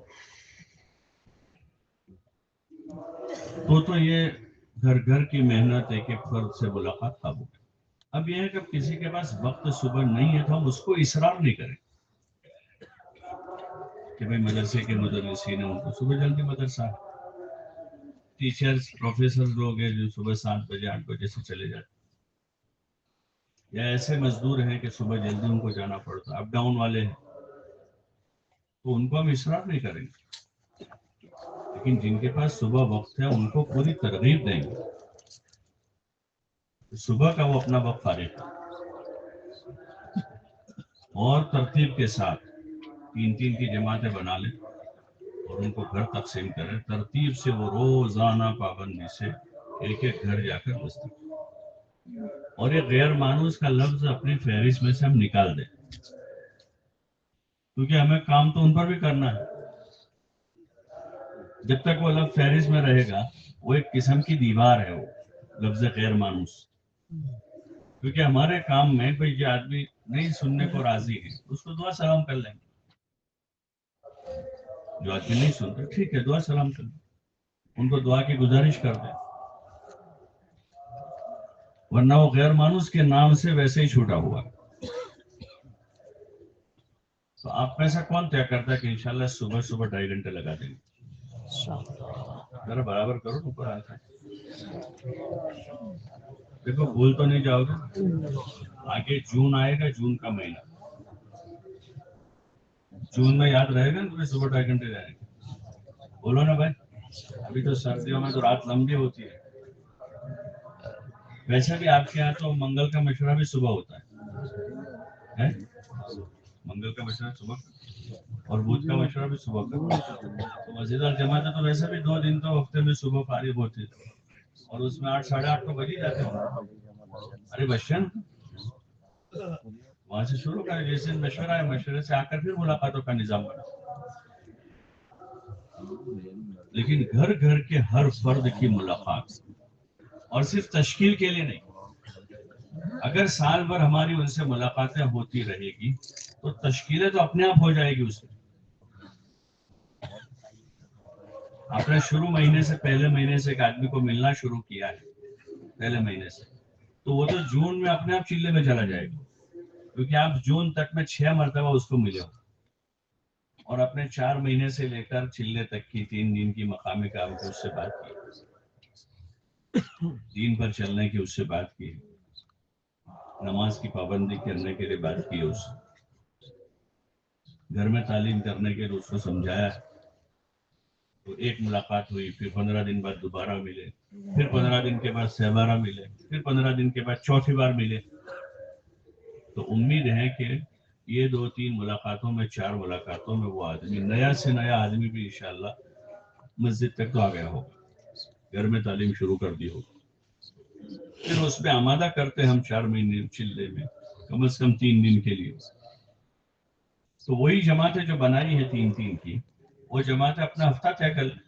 تو یہ گھر گھر کی محنت، ایک ایک فرد سے ملاقات قابو ہے. اب یہ ہے کہ کسی کے پاس وقت صبح نہیں ہے تو ہم اس کو اصرار نہیں کریں کہ بھئی مدرسے کے مدرسین ہیں ان کو صبح جلدی مدرسہ ہے، ٹیچرز پروفیسر لوگ ہیں جو صبح 7 بجے 8 بجے سے چلے جاتے، یا ایسے مزدور ہیں کہ صبح جلدی ان کو جانا پڑتا، اپ ڈاؤن والے ہیں، تو ان کو ہم اصرار نہیں کریں گے. لیکن جن کے پاس صبح وقت ہے ان کو پوری ترغیب دیں گے صبح کا وہ اپنا وقت فارغ کریں اور ترتیب کے ساتھ 3 کی جماعتیں بنا لیں اور ان کو گھر تقسیم کریں. ترتیب سے وہ روزانہ پابندی سے ایک ایک گھر جا کر بستے. اور یہ غیر مانوس کا لفظ اپنی فہرست میں سے ہم نکال دیں، کیونکہ ہمیں کام تو ان پر بھی کرنا ہے. جب تک وہ لفظ فہرست میں رہے گا وہ ایک قسم کی دیوار ہے، وہ لفظ غیر مانوس. کیونکہ ہمارے کام میں کوئی جو آدمی نہیں سننے کو راضی ہے اس کو دعا سلام کر لیں گے. جو آدمی نہیں سنتے ٹھیک ہے دعا سلام کر لیں، ان کو دعا کی گزارش کر دیں، ورنہ وہ غیر مانوس کے نام سے ویسے ہی چھوٹا ہوا. تو آپ میں سے کون طے کرتا ہے کہ انشاءاللہ صبح 2.5 گھنٹے لگا دیں گے؟ ذرا برابر کرو اوپر آتا ہے. دیکھو بھول تو نہیں جاؤ گے. آگے جون آئے گا، جون کا مہینہ، جون میں یاد رہے گا نا تمہیں 2.5 گھنٹے جائیں گے؟ بولو نا بھائی. ابھی تو سردیوں میں تو رات لمبی ہوتی ہے. ویسے بھی آپ کے یہاں تو منگل کا مشورہ بھی صبح ہوتا ہے، منگل کا مشورہ صبح اور بدھ کا مشورہ بھی صبح کا. تو مسجد الجماعت تو ویسے بھی 2 دن تو ہفتے میں صبح فارغ ہوتی تھی اور اس میں 8 ساڑھے 8 تو بج ہی جاتے ہیں. ارے بشن وہاں سے شروع کریں، جیسے مشورہ ہے مشورے سے آ کر پھر ملاقاتوں کا نظام بنا. لیکن گھر گھر کے ہر فرد کی ملاقات، اور صرف تشکیل کے لیے نہیں. اگر سال بھر ہماری ان سے ملاقاتیں ہوتی رہے گی تو تشکیلیں تو اپنے آپ ہو جائے گی. اس میں آپ نے شروع مہینے سے، پہلے مہینے سے ایک آدمی کو ملنا شروع کیا ہے پہلے مہینے سے، تو وہ تو جون میں اپنے آپ چلے میں چلا جائے گا، کیونکہ آپ جون تک میں 6 مرتبہ اس کو ملے ہو اور اپنے 4 مہینے سے لے کر چلے تک کی 3 دن کی مقامی کام کی اس سے بات کی، دین پر چلنے کی اس سے بات کی، نماز کی پابندی کرنے کے لیے بات کی، اس گھر میں تعلیم کرنے کے لیے اس کو سمجھایا. تو ایک ملاقات ہوئی، پھر 15 دن بعد دوبارہ ملے، پھر 15 دن کے بعد 6 ملے، پھر 15 دن کے بعد 4تھی بار ملے. تو امید ہے کہ یہ 2-3 ملاقاتوں میں، 4 ملاقاتوں میں وہ آدمی، نیا سے نیا آدمی بھی انشاءاللہ مسجد تک تو آ گیا ہوگا، گھر میں تعلیم شروع کر دی ہوگی. پھر اس پہ آمادہ کرتے ہم 4 مہینے چلے میں کم از کم 3 دن کے لیے. تو وہی جماعتیں جو بنائی ہے 3 کی، وہ جماعتیں اپنا ہفتہ طے کر لیں.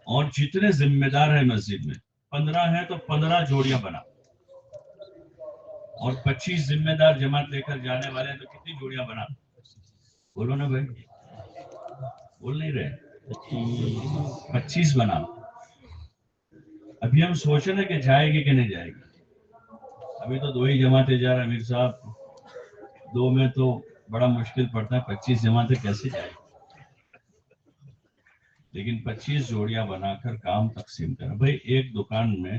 اور جتنے ذمہ دار ہیں مسجد میں 15 ہیں تو 15 جوڑیاں بنا، اور 25 ذمہ دار جماعت لے کر جانے والے ہیں تو کتنی جوڑیاں بنا؟ بولو نا بھائی، بول نہیں رہے. 25 بنا. ابھی ہم سوچ رہے کہ جائے گی کہ نہیں جائے گی. ابھی تو 2 ہی جماعتیں جا رہے ہیں امیر صاحب، 2 میں تو بڑا مشکل پڑتا ہے، 25 جماعتیں کیسے جائے گی؟ لیکن 25 جوڑیاں بنا کر کام تقسیم کریں. بھائی ایک دکان میں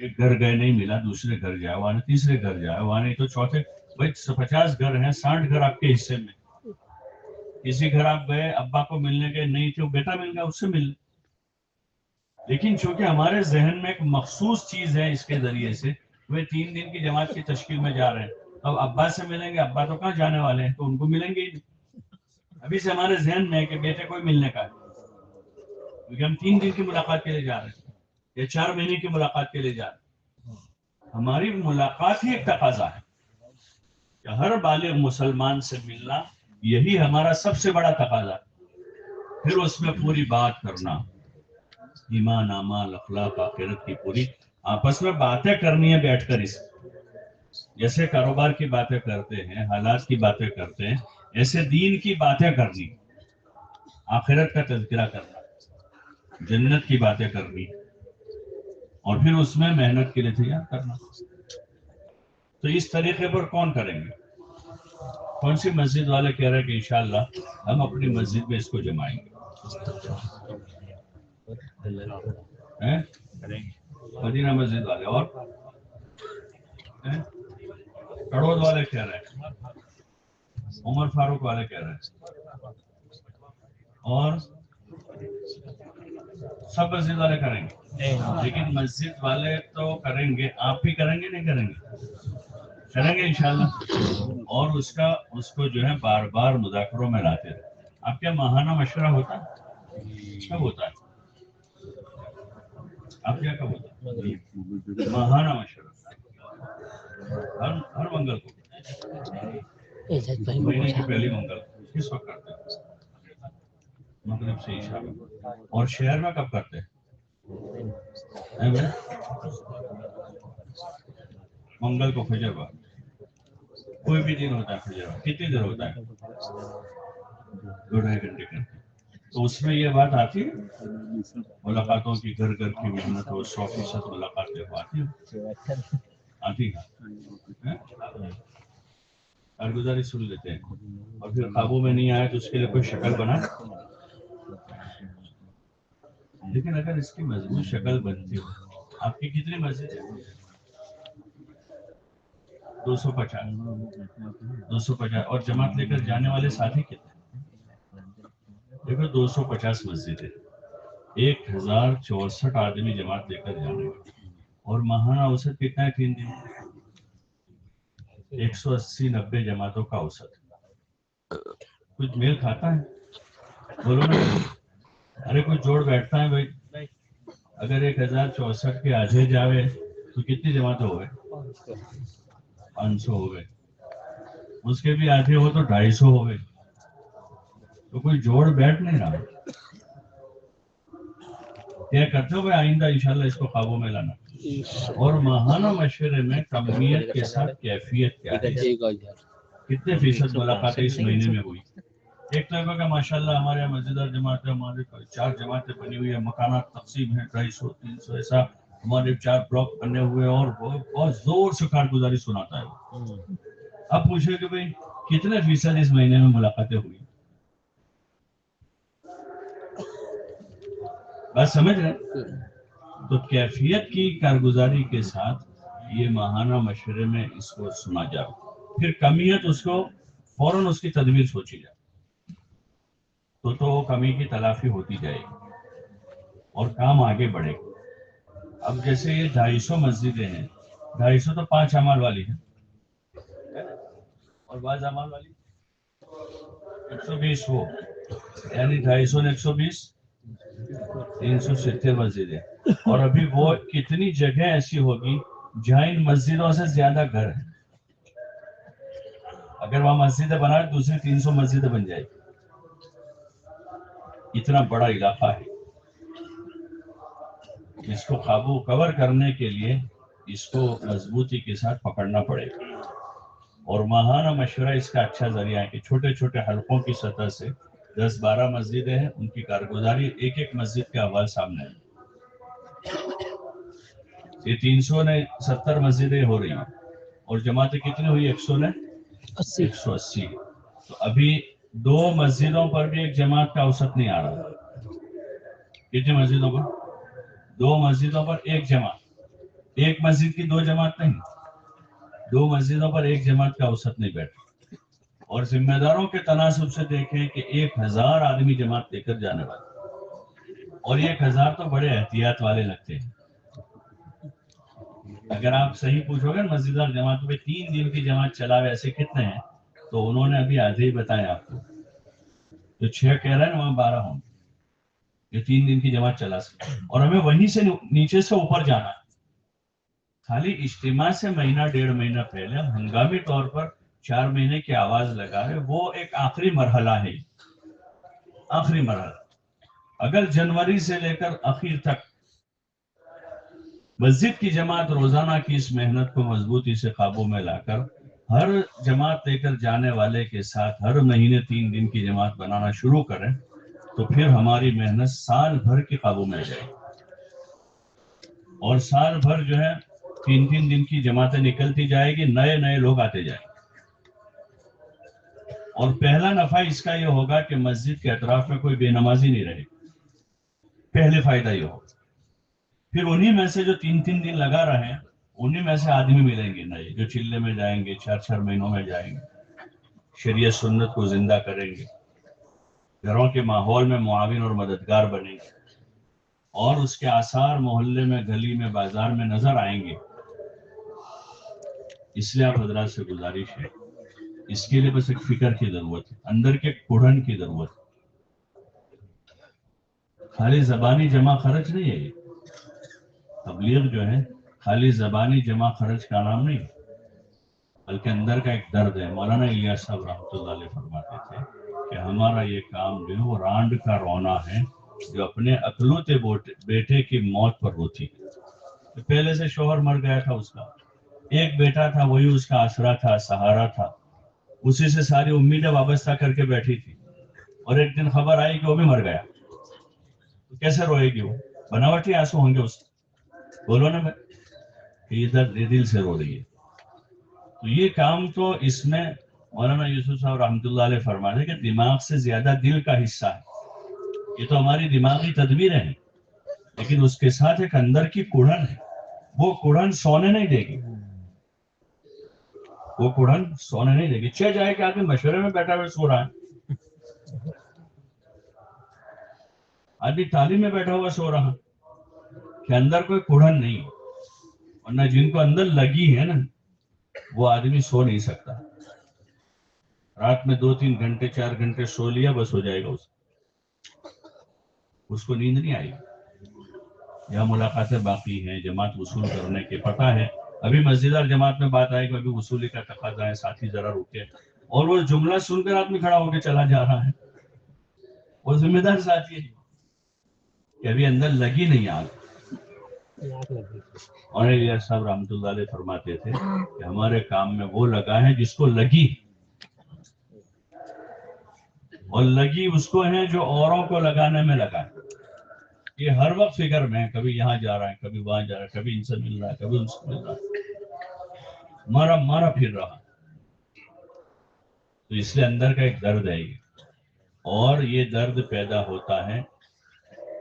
ایک گھر گئے نہیں ملا، دوسرے گھر جائے وہاں نہیں، تیسرے گھر جائے وہاں نہیں، تو چوتھے، بھائی 50 گھر ہیں، 60 گھر آپ کے حصے میں، کسی گھر آپ گئے ابا کو ملنے کے نہیں تھے، وہ بیٹا مل گیا، اس سے مل. لیکن چونکہ ہمارے ذہن میں ایک مخصوص چیز ہے اس کے ذریعے سے، وہ 3 دن کی جماعت کی تشکیل میں جا رہے ہیں، اب ابا سے ملیں گے، ابا تو کہاں جانے والے ہیں، تو ان کو ملیں گے ہی نہیں. ابھی سے ہمارے ذہن میں ہے کہ بیٹے کوئی ملنے کا ہے، کیونکہ ہم 3 دن کی ملاقات کے لیے جا رہے ہیں یا 4 مہینے کی ملاقات کے لیے جا رہے ہیں. ہماری ملاقات ہی ایک تقاضا ہے کہ ہر بالغ مسلمان سے ملنا، یہی ہمارا سب سے بڑا تقاضا ہے. پھر اس میں پوری بات کرنا، ایمان، اعمال، اخلاق، آخرت کی پوری آپس میں باتیں کرنی ہے بیٹھ کر. اس جیسے کاروبار کی باتیں کرتے ہیں، حالات کی باتیں کرتے ہیں، ایسے دین کی باتیں کرنی، آخرت کا تذکرہ کرنا، جنت کی باتیں کرنی، اور پھر اس میں محنت کے لیے تیار کرنا. تو اس طریقے پر کون کریں گے؟ کون سی مسجد والے کہہ رہے ہیں کہ انشاءاللہ ہم اپنی مسجد میں اس کو جمائیں گے؟ مدینہ مسجد والے، اور کڑوز والے کہہ رہے ہیں، عمر فاروق والے کہہ رہے ہیں، اور سب مسجد والے کریں گے. لیکن مسجد والے تو کریں گے، آپ بھی کریں گے نہیں کریں گے؟ کریں گے انشاءاللہ. اور اس کو جو ہے بار بار مذاکروں میں لاتے رہے. آپ کیا ماہانہ مشورہ ہوتا ہے؟ کب ہوتا ہے؟ آپ کیا کب ہوتا ہے ماہانہ مشورہ؟ ہر منگل کو، مہینے کی پہلی منگل کو. کس وقت کرتے ہیں؟ مغرب سے عشاء میں. اور شہر میں کب کرتے ہیں؟ منگل کو فجر بعد. کوئی بھی دن ہوتا ہے فجر بعد. کتنی دیر ہوتا ہے؟ 2-2.5 گھنٹے کا. تو اس میں یہ بات آتی ہے ملاقاتوں کی، گھر گھر کی محنت ہو، 100% ملاقاتیں آتی ہے. کارگزاری سن لیتے ہیں، اور پھر قابو میں نہیں آئے تو اس کے لیے کوئی شکل بنا. لیکن اگر اس کی مضبوط شکل بنتی ہو، آپ کی کتنی مسجد ہے؟ 250. اور جماعت لے کر جانے والے ساتھی کتنے؟ دیکھو 250 مسجد ہے، 1064 آدمی جماعت لے کر جانے والے، اور ماہانہ اوسط کتنا ہے 3 دن؟ 180-90 جماعتوں کا اوسط. کچھ میل کھاتا ہے؟ بولو نا. ارے کوئی جوڑ بیٹھتا ہے بھائی؟ اگر 1064 کے آدھے جاوے تو کتنی جماعتیں ہو گئے؟ 500 ہو گئے. اس کے بھی آدھے ہو تو 250 ہو گئے. تو کوئی جوڑ بیٹھ نہیں رہا. کیا کرتے ہو بھائی آئندہ انشاءاللہ اس کو قابو میں لانا. اور ماہانہ مشورے میں کمیت کے ساتھ کیفیت کیا ہے؟ کتنے فیصد ملاقاتیں اس مہینے میں ہوئی؟ ایک طرح کا ماشاءاللہ ہمارے یہاں مسجد اور جماعت ہے، ہمارے 4 جماعتیں بنی ہوئی ہیں، مکانات تقسیم ہیں 250-300 ایسا. ہمارے 4 بلاک بنے ہوئے، اور بہت زور سے کارگزاری سناتا ہے. اب پوچھے کہ بھائی کتنے فیصد اس مہینے میں ملاقاتیں ہوئی؟ بات سمجھ رہے؟ تو کیفیت کی کارگزاری کے ساتھ یہ ماہانہ مشورے میں اس کو سنا جائے، پھر کمیت اس کو فوراً اس کی تدبیر سوچی جائے، تو کمی کی تلافی ہوتی جائے گی اور کام آگے بڑھے گا. اب جیسے یہ 250 مسجدیں ہیں، 250 تو 5 اعمال والی ہیں، اور بعض اعمال والی 120 ہو، یعنی 250 نے 120 370 مسجدیں. اور ابھی وہ کتنی جگہ ایسی ہوگی جہاں ان مسجدوں سے زیادہ گھر ہیں. اگر وہاں مسجدیں بنا دوسری 300 مسجدیں بن جائے گی. اتنا بڑا علاقہ ہے. اس کو قابو کور کرنے کے لیے اس کو مضبوطی کے ساتھ پکڑنا پڑے گا. اور ماہانہ مشورہ اس کا اچھا ذریعہ ہے کہ چھوٹے چھوٹے حلقوں کی سطح سے 10-12 مسجدیں ہیں، ان کی کارگزاری ایک مسجد کے احوال سامنے ہیں. یہ 370 مسجدیں ہو رہی ہیں، اور جماعتیں کتنی ہوئی؟ 180. تو ابھی 2 مسجدوں پر بھی ایک جماعت کا اوسط نہیں آ رہا. کتنی مسجدوں پر؟ 2 مسجدوں پر ایک جماعت. ایک مسجد کی 2 جماعت نہیں، 2 مسجدوں پر ایک جماعت کا اوسط نہیں بیٹھا. اور ذمہ داروں کے تناسب سے دیکھیں کہ 1000 آدمی جماعت لے کر جانے والے، اور 1000 تو بڑے احتیاط والے لگتے ہیں. اگر آپ صحیح پوچھو گے مسجد اور جماعت میں 3 دن کی جماعت چلا ہوئے ایسے کتنے ہیں، تو انہوں نے ابھی آدھے ہی بتائے آپ کو. جو 6 کہہ رہے ہیں نا وہاں 12 ہوں گے یہ 3 دن کی جماعت چلا سکتے. اور ہمیں وہیں سے نیچے سے اوپر جانا ہے. خالی اجتماع سے مہینہ 1.5 مہینہ پہلے ہم ہنگامی طور پر 4 مہینے کی آواز لگا رہے، وہ ایک آخری مرحلہ ہے. آخری مرحلہ اگر جنوری سے لے کر اخیر تک مسجد کی جماعت روزانہ کی اس محنت کو مضبوطی سے قابو میں لا کر ہر جماعت لے کر جانے والے کے ساتھ ہر مہینے 3 دن کی جماعت بنانا شروع کریں تو پھر ہماری محنت سال بھر کے قابو میں آ جائے گی. اور سال بھر جو ہے 3 دن کی جماعتیں نکلتی جائے گی، نئے نئے لوگ آتے جائیں گے. اور پہلا نفع اس کا یہ ہوگا کہ مسجد کے اطراف میں کوئی بے نمازی نہیں رہے. پہلے فائدہ یہ ہوگا. پھر انہی میں سے جو 3 دن لگا رہے ہیں انہی میں سے آدمی ملیں گے نئے جو چلے میں جائیں گے، 4 مہینوں میں جائیں گے، شریعت سنت کو زندہ کریں گے، گھروں کے ماحول میں معاون اور مددگار بنیں گے، اور اس کے آثار محلے میں، گلی میں، بازار میں نظر آئیں گے. اس لیے آپ حضرات سے گزارش ہے، اس کے لیے بس ایک فکر کی ضرورت ہے، اندر کے کڑھن کی ضرورت ہے. خالی زبانی جمع خرچ نہیں ہے یہ. تبلیغ جو ہے خالی زبانی جمع خرچ کا نام نہیں، بلکہ اندر کا ایک درد ہے. مولانا الیاس صاحب رحمۃ اللہ علیہ فرماتے تھے کہ ہمارا یہ کام جو ہے وہ رانڈ کا رونا ہے جو اپنے اکلوتے بیٹے کی موت پر روتی ہے. پہلے سے شوہر مر گیا تھا، اس کا ایک بیٹا تھا، وہی اس کا آسرا تھا، سہارا تھا، اسی سے ساری امیدیں وابستہ کر کے بیٹھی تھی. اور ایک دن خبر آئی کہ وہ بھی مر گیا، تو کیسے روئے گی وہ؟ بناوٹی آنسو ہوں گے اس کے. بولو نا کہ ادھر دل سے رو رہی ہے. تو یہ کام تو اس میں مولانا یوسف صاحب رحمۃ اللہ علیہ فرماتے کہ دماغ سے زیادہ دل کا حصہ ہے. یہ تو ہماری دماغی تدبیریں ہیں، لیکن اس کے ساتھ ایک اندر کی کڑھن ہے. وہ کڑھن سونے نہیں دے گی، وہ کڑھن سونے نہیں دے گی. جائے کہ آدمی مشورے میں بیٹھا ہوئے سو رہا ہے، آدمی تعلیم میں بیٹھا ہوا سو رہا کہ اندر کوئی کڑھن نہیں. ورنہ جن کو اندر لگی ہے نا وہ آدمی سو نہیں سکتا. رات میں 2-3 گھنٹے 4 گھنٹے سو لیا بس ہو جائے گا، اس کو نیند نہیں آئی. یہاں ملاقاتیں باقی ہیں، جماعت وصول کرنے کے پتہ ہے. ابھی مسجد اور جماعت میں بات آئے کہ ابھی وصولی کا تقاضا ہے، ساتھی ذرا رکے. اور وہ جملہ سن کر آدمی کھڑا ہو کے چلا جا رہا ہے، وہ ذمہ دار ساتھی ہے کہ ابھی اندر لگی نہیں آگ. اور الیاس صاحب رحمۃ اللہ علیہ فرماتے تھے کہ ہمارے کام میں وہ لگا ہے جس کو لگی، اور لگی اس کو ہے جو اوروں کو لگانے میں لگا ہے. یہ ہر وقت فکر میں ہے، کبھی یہاں جا رہا ہے، کبھی وہاں جا رہا ہے، کبھی ان سے مل رہا ہے، کبھی ان سے مل رہا ہے، مارا پھر رہا. تو اس لیے اندر کا ایک درد ہے یہ. اور یہ درد پیدا ہوتا ہے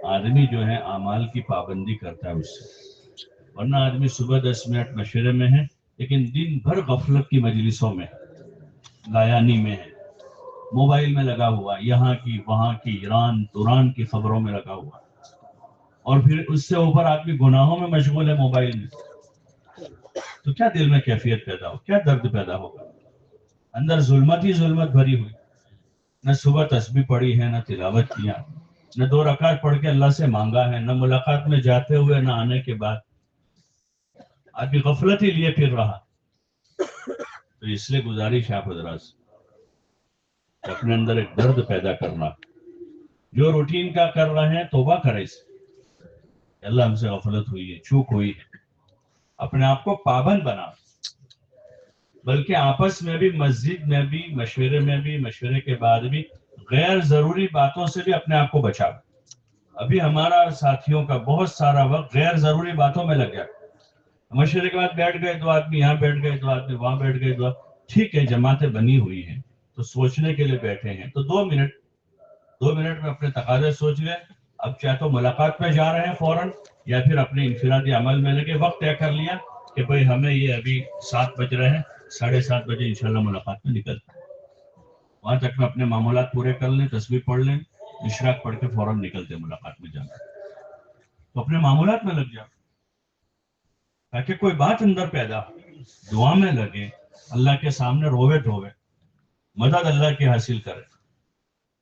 آدمی جو ہے اعمال کی پابندی کرتا ہے اس سے. ورنہ آدمی صبح 10 منٹ مشورے میں ہے لیکن دن بھر غفلت کی مجلسوں میں لایانی میں ہے، موبائل میں لگا ہوا، یہاں کی وہاں کی ایران دوران کی خبروں میں لگا ہوا. اور پھر اس سے اوپر آدمی گناہوں میں مشغول ہے موبائل میں. تو کیا دل میں کیفیت پیدا ہو، کیا درد پیدا ہوگا؟ اندر ظلمت ہی ظلمت بھری ہوئی. نہ صبح تسبیح پڑھی ہے، نہ تلاوت کیا، نہ 2 رکعت پڑھ کے اللہ سے مانگا ہے، نہ ملاقات میں جاتے ہوئے، نہ آنے کے بعد. آدمی غفلت ہی لیے پھر رہا. تو اس لیے گزارش آپ حضرات سے اپنے اندر ایک درد پیدا کرنا. جو روٹین کا کر رہے ہیں توبہ کرے سے اللہ ہم سے غفلت ہوئی ہے، چوک ہوئی ہے. اپنے آپ کو پابند بنا، بلکہ آپس میں بھی، مسجد میں بھی، مشورے میں بھی، مشورے کے بعد بھی غیر ضروری باتوں سے بھی اپنے آپ کو بچاؤ. ابھی ہمارا ساتھیوں کا بہت سارا وقت غیر ضروری باتوں میں لگ گیا. مشورے کے بعد بیٹھ گئے 2 آدمی، یہاں بیٹھ گئے 2 آدمی، وہاں بیٹھ گئے 2. ٹھیک ہے جماعتیں بنی ہوئی ہیں تو سوچنے کے لیے بیٹھے ہیں تو 2 منٹ میں اپنے تقاضے سوچ لیں اب چاہے تو ملاقات میں جا رہے ہیں فوراً یا پھر اپنے انفرادی عمل میں لگے. وقت طے کر لیا کہ بھئی ہمیں یہ ابھی 7 بج رہے ہیں, 7:30 بجے انشاءاللہ ملاقات میں نکلتے ہیں. وہاں تک میں اپنے معمولات پورے کر لیں, تسبیح پڑھ لیں, اشراق پڑھ کے فوراً نکلتے ہیں ملاقات میں جانا. تو اپنے معمولات میں لگ جاؤ تاکہ کوئی بات اندر پیدا ہو, دعا میں لگے, اللہ کے سامنے روے دھوے, مدد اللہ کی حاصل کرے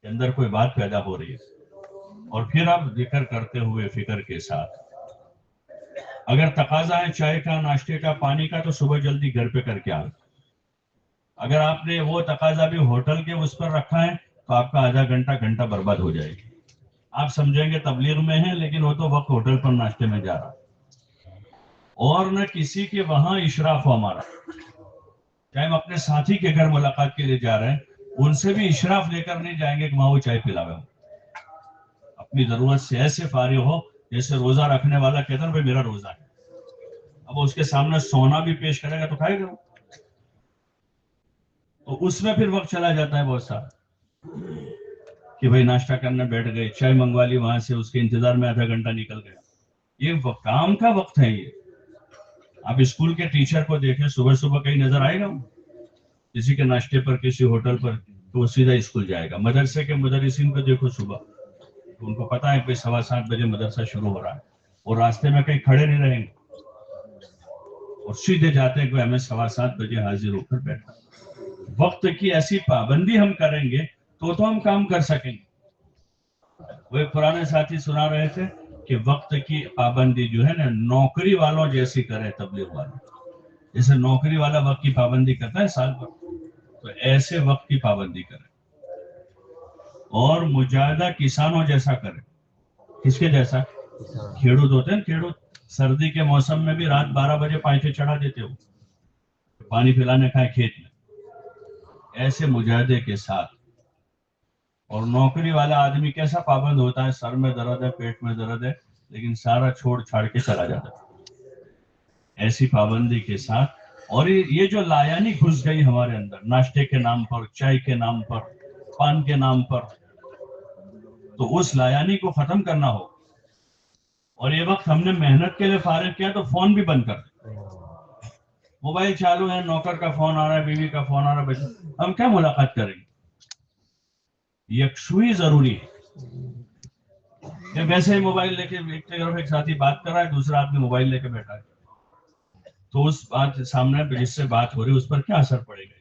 کہ اندر کوئی بات پیدا ہو رہی ہے. اور پھر آپ ذکر کرتے ہوئے فکر کے ساتھ, اگر تقاضا ہے چائے کا, ناشتے کا, پانی کا, تو صبح جلدی گھر پہ کر کے آئے. اگر آپ نے وہ تقاضا بھی ہوٹل کے اس پر رکھا ہے تو آپ کا آدھا گھنٹہ برباد ہو جائے گی. آپ سمجھیں گے تبلیغ میں ہے, لیکن وہ تو وقت ہوٹل پر ناشتے میں جا رہا. اور نہ کسی کے وہاں اشراف ہو ہمارا, چاہے ہم اپنے ساتھی کے گھر ملاقات کے لیے جا رہے ہیں, ان سے بھی اشراف لے کر نہیں جائیں گے کہ وہاں وہ چائے پلاوے ہو. اپنی ضرورت سے ایسے فارغ ہو جیسے روزہ رکھنے والا کہتا ہے بھائی میرا روزہ ہے. اب اس کے سامنے سونا بھی پیش کرے گا تو کھائے گا, تو اس میں پھر وقت چلا جاتا ہے بہت سارا کہ بھائی ناشتہ کرنے بیٹھ گئے, چائے منگوا لی وہاں سے, اس کے انتظار میں آدھا گھنٹہ نکل گیا. یہ کام کا وقت ہے. یہ آپ اسکول کے ٹیچر کو دیکھیں, صبح صبح کہیں نظر آئے گا کسی کے ناشتے پر, کسی ہوٹل پر, تو وہ سیدھا اسکول جائے گا. مدرسے کے مدرسین کو دیکھو صبح, تو ان کو پتا ہے کہ 7:15 بجے مدرسہ شروع ہو رہا ہے, اور راستے میں کہیں کھڑے نہیں رہیں گے اور سیدھے جاتے ہیں کہ ہمیں 7:15 بجے حاضر ہو کر بیٹھا. وقت کی ایسی پابندی ہم کریں گے تو ہم کام کر سکیں گے. وہ ایک پرانے ساتھی سنا رہے تھے کہ وقت کی پابندی جو ہے نا نوکری والوں جیسی کرے تبلیغ والوں. جیسے نوکری والا وقت کی پابندی کرتا ہے سال بھر, تو ایسے وقت کی پابندی کرے. اور مجاہدہ کسانوں جیسا کرے. کس کے جیسا؟ کھیڑوت ہوتے ہیں, کھیڑوت سردی کے موسم میں بھی رات 12 بجے پائپیں چڑھا دیتے ہو پانی پلانے کا ہے کھیت میں. ایسے مجاہدے کے ساتھ. اور نوکری والا آدمی کیسا پابند ہوتا ہے, سر میں درد ہے, پیٹ میں درد ہے, لیکن سارا چھوڑ چھاڑ کے چلا جاتا ہے. ایسی پابندی کے ساتھ. اور یہ جو لایانی گھس گئی ہمارے اندر, ناشتے کے نام پر, چائے کے نام پر, پان کے نام پر, تو اس لایانی کو ختم کرنا ہو. اور یہ وقت ہم نے محنت کے لیے فارغ کیا تو فون بھی بند کر دیں. موبائل چالو ہے, نوکر کا فون آ رہا ہے, بیوی کا فون آ رہا ہے, ہم کیا ملاقات کریں گے؟ یکسوئی ضروری ہے. کہ ویسے ہی موبائل لے کے ایک ساتھی بات کر رہا ہے, دوسرا آدمی موبائل لے کے بیٹھا ہے, تو اس بات سامنے جس سے بات ہو رہی ہے اس پر کیا اثر پڑے گا؟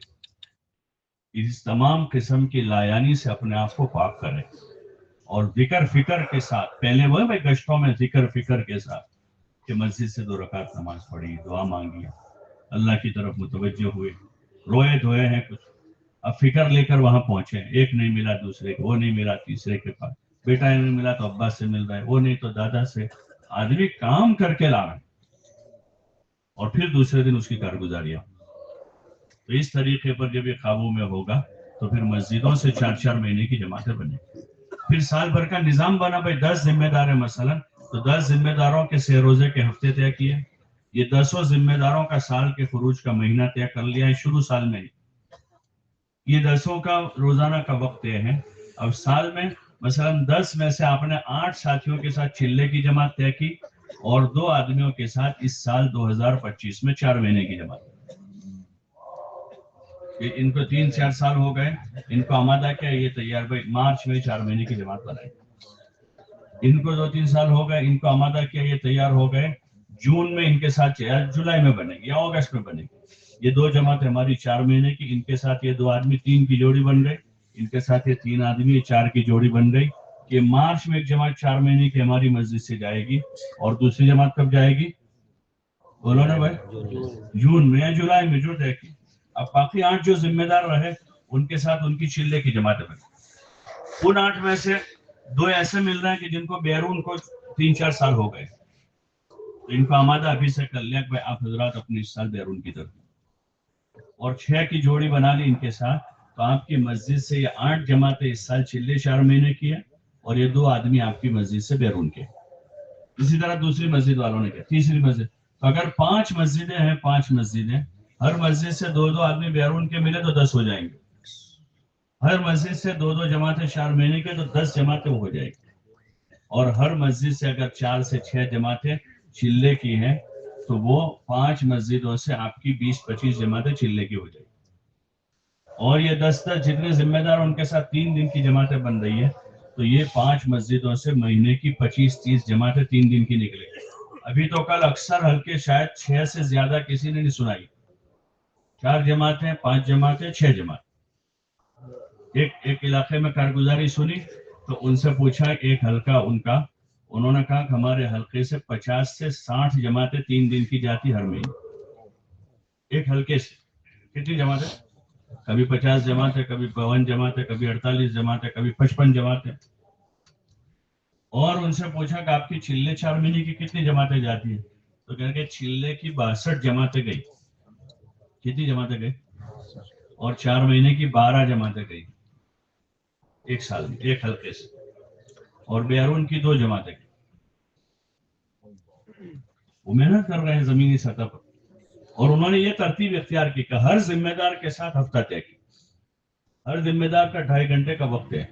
اس تمام قسم کی لایانی سے اپنے آپ کو پاک کریں. اور ذکر فکر کے ساتھ, پہلے وہ بھائی گشتوں میں ذکر فکر کے ساتھ کہ مسجد سے 2 رکعت نماز پڑھی, دعا مانگی, اللہ کی طرف متوجہ ہوئے, روئے دھوئے ہیں کچھ, اب فکر لے کر وہاں پہنچے. ایک نہیں ملا دوسرے کو, وہ نہیں ملا تیسرے کے پاس, بیٹا نہیں ملا تو ابا سے مل رہا ہے, وہ نہیں تو دادا سے. آدمی کام کر کے لا رہا ہے اور پھر دوسرے دن اس کی کارگزاریاں. تو اس طریقے پر جب یہ قابو میں ہوگا تو پھر مسجدوں سے 4 مہینے کی جماعتیں بنیں. پھر سال بھر کا نظام بنا. بھائی 10 ذمہ دار ہیں مثلا, تو 10 ذمہ داروں کے 6 روزے کے ہفتے طے کیے. یہ 10 ذمہ داروں کا سال کے خروج کا مہینہ طے کر لیا ہے شروع سال میں ہی. یہ 10 کا روزانہ کا وقت طے ہے. اب سال میں مثلا 10 میں سے آپ نے 8 ساتھیوں کے ساتھ چلے کی جماعت طے کی, اور 2 آدمیوں کے ساتھ اس سال 2025 میں 4 مہینے کی جماعت. ان کو 3-4 سال ہو گئے, ان کو آمادہ کیا, یہ تیار, بھائی مارچ میں 4 مہینے کی جماعت بنائی. ان کو 2-3 سال ہو گئے, ان کو آمادہ کیا, یہ تیار ہو گئے, جون میں ان کے ساتھ جولائی میں بنے گی یا اگست میں بنے گی. یہ 2 جماعتیں ہماری 4 مہینے کی, ان کے ساتھ یہ 2 آدمی 3 کی جوڑی بن گئی, ان کے ساتھ یہ 3 آدمی 4 کی جوڑی بن گئی. کہ مارچ میں ایک جماعت 4 مہینے کی ہماری مسجد سے جائے گی, اور دوسری جماعت کب جائے گی بولو نا بھائی, جون میں یا جولائی میں, جو طے کی. اب باقی 8 جو ذمہ دار رہے ان کے ساتھ ان کی چلے کی جماعتیں بنی. ان 8 میں سے 2 ایسے مل رہے ہیں کہ جن کو بیرون کو 3-4 سال ہو گئے, تو ان کو آمادہ ابھی سے کر لیا کہ بھائی آپ حضرات اپنے اس سال بیرون کی طرف, اور 6 کی جوڑی بنا لی ان کے ساتھ. تو آپ کی مسجد سے یہ 8 جماعتیں اس سال چلے 4 مہینے کی ہے, اور یہ 2 آدمی آپ کی مسجد سے بیرون کے. اسی طرح دوسری مسجد والوں نے کیا, تیسری مسجد. تو اگر 5 مسجدیں ہیں, 5 مسجدیں, ہر مسجد سے 2 آدمی بیرون کے ملے تو 10 ہو جائیں گے. ہر مسجد سے 2 جماعتیں 4 مہینے کے, تو 10 جماعتیں ہو جائیں گی. اور ہر مسجد سے اگر 4 سے 6 جماعتیں چلے کی ہیں تو وہ 5 مسجدوں سے آپ کی 20-25 جماعتیں چلے کی ہو جائے گی. اور یہ 10 جتنے ذمہ دار ان کے ساتھ 3 دن کی جماعتیں بن رہی ہے تو یہ 5 مسجدوں سے مہینے کی 25-30 جماعتیں 3 دن کی نکلے. ابھی تو کل اکثر ہلکے شاید 6 سے زیادہ کسی نے نہیں سنائی. 4 جماعتیں، 5 جماعتیں، 6 جماعتیں. ایک علاقے میں کارگزاری سنی تو ان سے پوچھا ایک حلقہ ان کا، انہوں نے کہا کہ ہمارے حلقے سے 50 سے 60 جماعتیں 3 دن کی جاتی ہر مہینے. ایک حلقے سے کتنی جماعتیں؟ کبھی 50 جماعتیں، کبھی 52 جماعتیں، کبھی 48 جماعتیں، کبھی 55 جماعتیں. اور ان سے پوچھا کہ آپ کی چلے 4 مہینے کی کتنی جماعتیں جاتی ہیں؟ تو کہہ کہ چلے کی 62 جماعتیں گئی. کتنی جماعتیں گئی؟ اور 4 مہینے کی 12 جماعتیں گئی ایک سال میں ایک حلقے سے. اور بیرون کی 2 جماعتیں گئی. وہ محنت کر رہے ہیں زمینی سطح پر. اور انہوں نے یہ ترتیب اختیار کی کہ ہر ذمہ دار کے ساتھ ہفتہ طے کی. ہر ذمہ دار کا 2.5 گھنٹے کا وقت ہے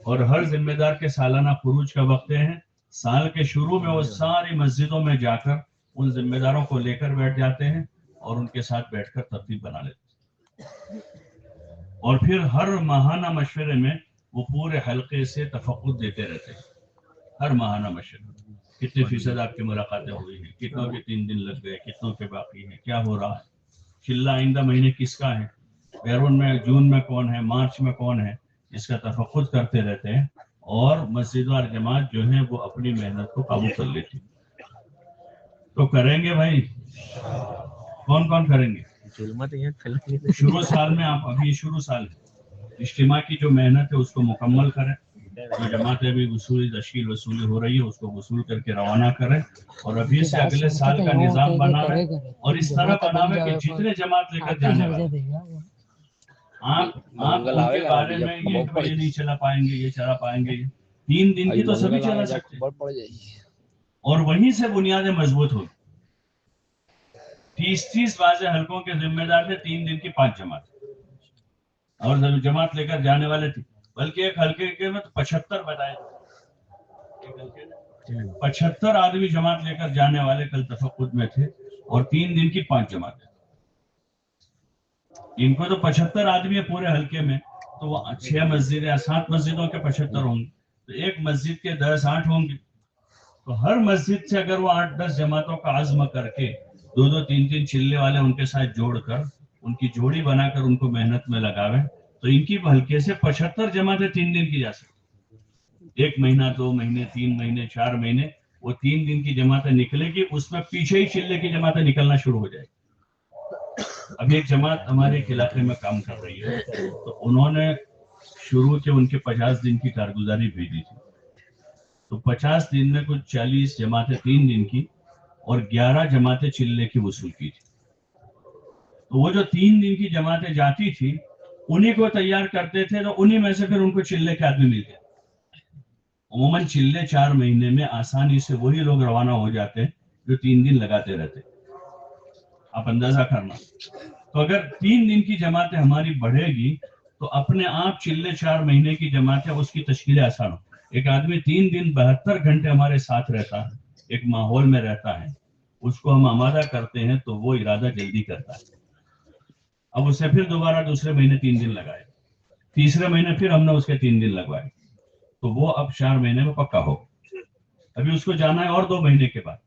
اور ہر ذمہ دار کے سالانہ خروج کا وقت ہے. سال کے شروع میں وہ ساری مسجدوں میں جا کر ان ذمہ داروں کو لے کر بیٹھ جاتے ہیں اور ان کے ساتھ بیٹھ کر ترتیب بنا لیتے ہیں. اور پھر ہر ماہانہ مشورے میں وہ پورے حلقے سے تفقد دیتے رہتے ہیں. ہر ماہانہ مشورے کتنے فیصد آپ کی ملاقاتیں ہوئی ہیں، کتنوں کے 3 دن لگ گئے، کتنوں کے باقی ہیں، کیا ہو رہا ہے، چلہ آئندہ مہینے کس کا ہے، بیرون میں جون میں کون ہے، مارچ میں کون ہے، اس کا تفقد کرتے رہتے ہیں. اور مسجد وار جماعت جو ہے وہ اپنی محنت کو قابو کر لیتی. تو کریں گے بھائی، کون کون کریں گے؟ شروع سال میں آپ ابھی شروع سال اجتماع کی جو محنت ہے اس کو مکمل کریں. جو جماعتیں بھی وصولی ہو رہی ہے اس کو وصول کر کے روانہ کریں اور ابھی سے اگلے سال کا نظام بناویں. اور اس طرح بناویں کہ جتنے جماعت لے کر جانے والے آپ ان کے بارے میں یہ نہیں چلا پائیں گے، یہ چلا پائیں گے. 3 دن کی تو سبھی چلا سکتے ہیں اور وہیں سے بنیادیں مضبوط ہوگی. 30 واضح حلقوں کے ذمہ دار تھے 3 دن کی 5 جماعت اور جماعت لے کر جانے والے تھے. بلکہ ایک حلقے کے میں 75 بتائے، 75 آدمی جماعت لے کر جانے والے کل تفقد میں تھے اور 3 دن کی 5 جماعتیں. ان کو تو 75 آدمی ہے پورے حلقے میں تو وہ 6 مسجدیں یا 7 مسجدوں کے 75 ہوں گے تو ایک مسجد کے 10-8 ہوں گے. تو ہر مسجد سے اگر وہ 8-10 جماعتوں کا عزم کر کے 2-2 3-3 چلے والے ان کے ساتھ جوڑ کر ان کی جوڑی بنا کر ان کو محنت میں لگاویں تو ان کی حلقے سے 75 جماعتیں 3 دن کی جا سکتی. 1 مہینہ 2 مہینے 3 مہینے 4 مہینے وہ 3 دن کی جماعتیں نکلے گی. اس میں پیچھے ہی چلے کی جماعتیں نکلنا شروع ہو جائے گی. ابھی ایک جماعت ہمارے علاقے میں کام کر رہی ہے تو انہوں نے شروع کے ان کے 50 دن کی کارگزاری بھیجی تھی تو 50 دن میں کچھ 40 جماعتیں 3 دن کی اور 11 جماعتیں چلے کی وصول کی تھی. تو وہ جو 3 دن کی جماعتیں جاتی تھی انہی کو تیار کرتے تھے تو انہی میں سے پھر ان کو چلے کے آدمی ملتے. عموماً چلے 4 مہینے میں آسانی سے وہی لوگ روانہ ہو جاتے جو 3 دن لگاتے رہتے. آپ اندازہ کرنا. تو اگر 3 دن کی جماعتیں ہماری بڑھے گی تو اپنے آپ چلے 4 مہینے کی جماعتیں اس کی تشکیل آسان ہو. ایک آدمی 3 دن 72 گھنٹے ہمارے ساتھ رہتا ہے، ایک ماحول میں رہتا ہے، اس کو ہم آمادہ کرتے ہیں تو وہ ارادہ جلدی کرتا ہے. اب اسے پھر دوبارہ دوسرے مہینے 3 دن لگائے، تیسرے مہینے پھر ہم نے اس کے 3 دن لگوائے تو وہ اب 4 مہینے میں پکا ہو. ابھی اس کو جانا ہے اور 2 مہینے کے بعد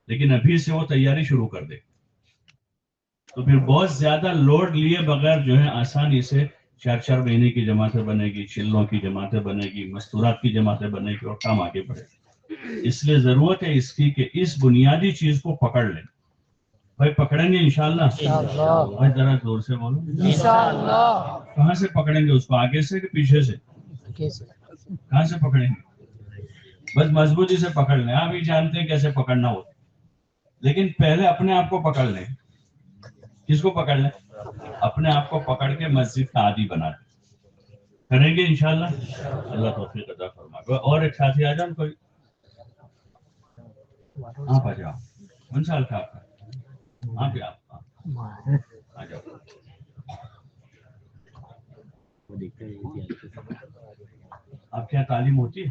لیکن ابھی سے وہ تیاری شروع کر دے تو پھر بہت زیادہ لوڈ لیے بغیر جو ہے آسانی سے 4 مہینے کی جماعتیں بنے گی، چلوں کی جماعتیں بنے گی، مستورات کی جماعتیں بنے گی اور کام آگے بڑھے گا. اس لیے ضرورت ہے اس کی کہ اس بنیادی چیز کو پکڑ لیں. بھائی پکڑیں گے انشاءاللہ؟ بھائی ذرا زور سے بولو. انشاءاللہ. کہاں سے پکڑیں گے اس کو، آگے سے کہ پیچھے سے؟ کہاں سے پکڑیں گے؟ بس مضبوطی سے پکڑ لیں. آپ بھی جانتے ہیں کیسے پکڑنا ہوتا لیکن پہلے اپنے آپ کو پکڑ لیں. کس کو پکڑ لیں؟ اپنے آپ کو پکڑ کے مسجد کا عادی بنا دیں. کریں گے انشاءاللہ. اللہ توفیق عطا فرمائے. اور ایک ساتھی آ جاؤ کوئی. آپ آ جاؤ. کون سال کا آپ کا؟ آپ بھی آپ آ جاؤ. آپ کے یہاں تعلیم ہوتی ہے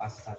5-7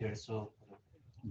150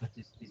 25-30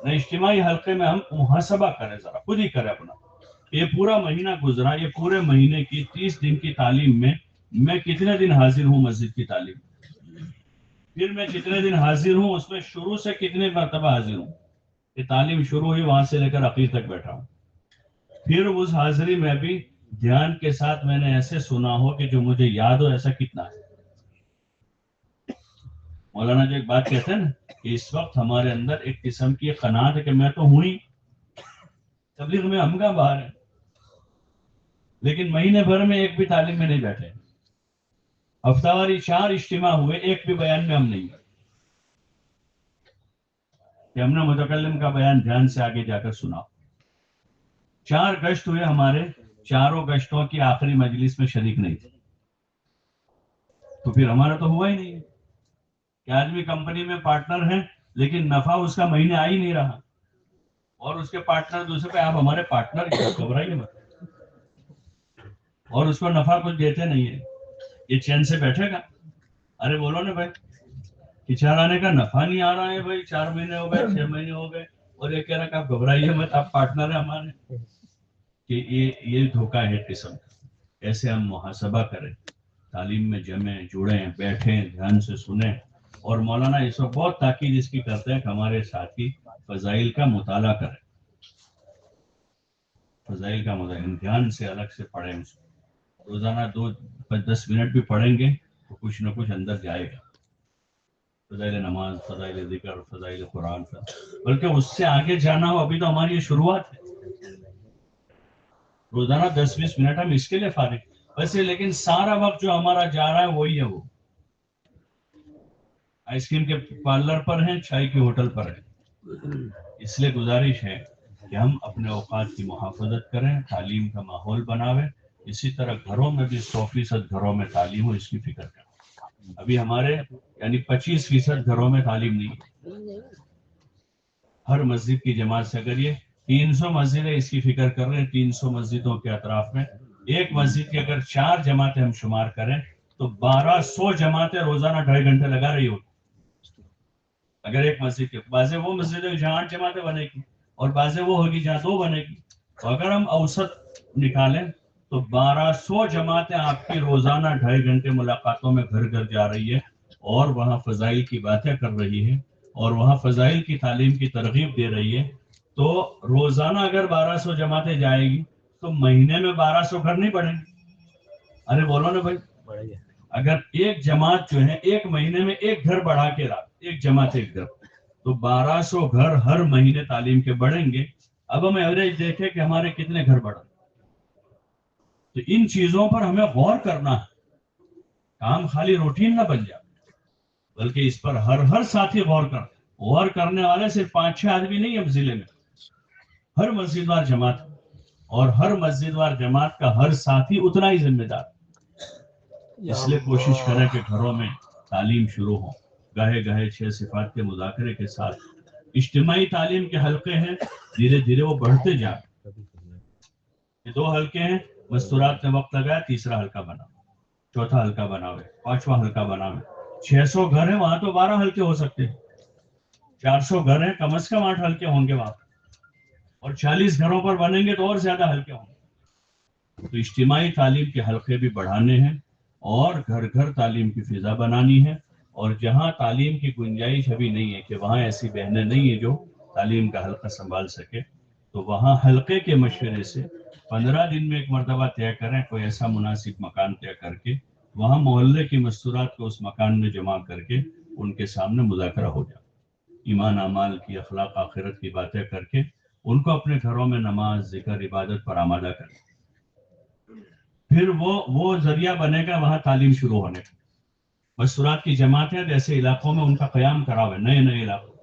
نہ اجتماعی حلقے میں ہم محاسبہ کریں، ذرا خود ہی کریں اپنا. یہ پورا مہینہ گزرا، یہ پورے مہینے کی 30 دن کی تعلیم میں کتنے دن حاضر ہوں مسجد کی تعلیم، پھر میں کتنے دن حاضر ہوں اس میں، شروع سے کتنے مرتبہ حاضر ہوں. یہ تعلیم شروع ہوئی وہاں سے لے کر اخیر تک بیٹھا ہوں. پھر اس حاضری میں بھی دھیان کے ساتھ میں نے ایسے سنا ہو کہ جو مجھے یاد ہو، ایسا کتنا ہے. مولانا جو ایک بات کہتے ہیں نا کہ اس وقت ہمارے اندر ایک قسم کی قناعت ہے کہ میں تو ہوں ہی، تبلیغ میں ہم کہاں باہر ہیں، لیکن مہینے بھر میں ایک بھی تعلیم میں نہیں بیٹھے. ہفتہ واری 4 اجتماع ہوئے، ایک بھی بیان میں ہم نہیں گئے کہ ہم نے متکلم کا بیان دھیان سے آگے جا کر سنا. 4 گشت ہوئے ہمارے، چاروں گشتوں کی آخری مجلس میں شریک نہیں تھے. تو پھر ہمارا تو ہوا ہی نہیں ہے کہ آدمی کمپنی میں پارٹنر ہے لیکن نفع اس کا مہینے آ ہی نہیں رہا، اور اس کے پارٹنر دوسرے پہ آپ ہمارے پارٹنر گھبرائیے مت، اور اس کو نفع کچھ دیتے نہیں ہے، یہ چین سے بیٹھے گا؟ ارے بولو نا بھائی کہ 4 آنے کا نفع نہیں آ رہا ہے بھائی، 4 مہینے ہو گئے، 6 مہینے ہو گئے، اور یہ کہہ رہا کہ آپ گھبرائیے مت، آپ پارٹنر ہیں ہمارے. کہ یہ دھوکہ ہے قسم. ایسے ہم محاسبہ کریں، تعلیم میں جمیں، جڑیں، بیٹھیں، دھیان سے سنیں. اور مولانا اس وقت بہت تاکید اس کی کرتے ہیں کہ ہمارے ساتھی فضائل کا مطالعہ کریں، فضائل کا مطالعہ دھیان سے الگ سے پڑھیں. روزانہ 2-10 منٹ بھی پڑھیں گے تو کچھ نہ کچھ اندر جائے گا. فضائل نماز، فضائل ذکر، فضائل قرآن، بلکہ اس سے آگے جانا ہو. ابھی تو ہماری یہ شروعات ہے، روزانہ 10-20 منٹ ہم اس کے لیے فارغ ویسے، لیکن سارا وقت جو ہمارا جا رہا ہے وہی ہے، وہ آئس کریم کے پارلر پر ہیں، چائے کے ہوٹل پر ہیں. اس لیے گزارش ہے کہ ہم اپنے اوقات کی محافظت کریں، تعلیم کا ماحول بناویں. اسی طرح گھروں میں بھی 100% گھروں میں تعلیم ہو، اس کی فکر کریں. ابھی ہمارے یعنی 25% گھروں میں تعلیم نہیں ہے. ہر مسجد کی جماعت سے اگر یہ 300 مسجدیں اس کی فکر کر رہے ہیں، 300 مسجدوں کے اطراف میں ایک مسجد کی اگر 4 جماعتیں ہم شمار کریں تو 1200 جماعتیں روزانہ 2.5 گھنٹے لگا رہی ہوتی. اگر ایک مسجد کے بعض وہ مسجد ہے جہاں 8 جماعتیں بنے گی، اور بعض وہ ہوگی جہاں 2 بنے گی. تو اگر ہم اوسط نکالیں تو 1200 جماعتیں آپ کی روزانہ 2.5 گھنٹے ملاقاتوں میں گھر گھر جا رہی ہے، اور وہاں فضائل کی باتیں کر رہی ہے، اور وہاں فضائل کی تعلیم کی ترغیب دے رہی ہے. تو روزانہ اگر 1200 جماعتیں جائے گی تو مہینے میں 1200 گھر نہیں بڑھیں گے. ارے بولو نا بھائی، اگر ایک جماعت جو ہے ایک مہینے میں ایک گھر بڑھا کے رہا، ایک جماعت ایک گھر، تو 1200 گھر ہر مہینے تعلیم کے بڑھیں گے. اب ہم ایوریج دیکھیں کہ ہمارے کتنے گھر بڑھا. تو ان چیزوں پر ہمیں غور کرنا ہے، کام خالی روٹین نہ بن جائے، بلکہ اس پر ہر ساتھی غور کرنے والے صرف 5-6 آدمی نہیں ہے ضلع میں، ہر مسجد وار جماعت، اور ہر مسجد وار جماعت کا ہر ساتھی اتنا ہی ذمہ دار. اس لیے کوشش کریں کہ گھروں میں تعلیم شروع ہو، گاہے گاہے 6 صفات کے مذاکرے کے ساتھ. اجتماعی تعلیم کے حلقے ہیں، دھیرے دھیرے وہ بڑھتے جائیں. یہ 2 حلقے ہیں، مستورات نے وقت لگایا، تیسرا حلقہ بنا، چوتھا حلقہ بناوے، 5واں حلقہ بناوے. 600 گھر ہیں وہاں تو 12 حلقے ہو سکتے ہیں. 400 گھر ہیں، کم از کم 8 حلقے ہوں گے وہاں، اور 40 گھروں پر بنیں گے تو اور زیادہ حلقے ہوں گے. تو اجتماعی تعلیم کے حلقے بھی بڑھانے ہیں، اور گھر گھر تعلیم کی فضا بنانی ہے. اور جہاں تعلیم کی گنجائش ابھی نہیں ہے کہ وہاں ایسی بہنیں نہیں ہیں جو تعلیم کا حلقہ سنبھال سکے، تو وہاں حلقے کے مشورے سے 15 دن میں ایک مرتبہ طے کریں، کوئی ایسا مناسب مکان طے کر کے وہاں محلے کی مستورات کو اس مکان میں جمع کر کے ان کے سامنے مذاکرہ ہو جائے. ایمان اعمال کی، اخلاق آخرت کی باتیں کر کے ان کو اپنے گھروں میں نماز، ذکر، عبادت پر آمادہ کریں. پھر وہ ذریعہ بنے گا وہاں تعلیم شروع ہونے کا. مستورات کی جماعتیں ایسے علاقوں میں ان کا قیام کراوے، نئے علاقوں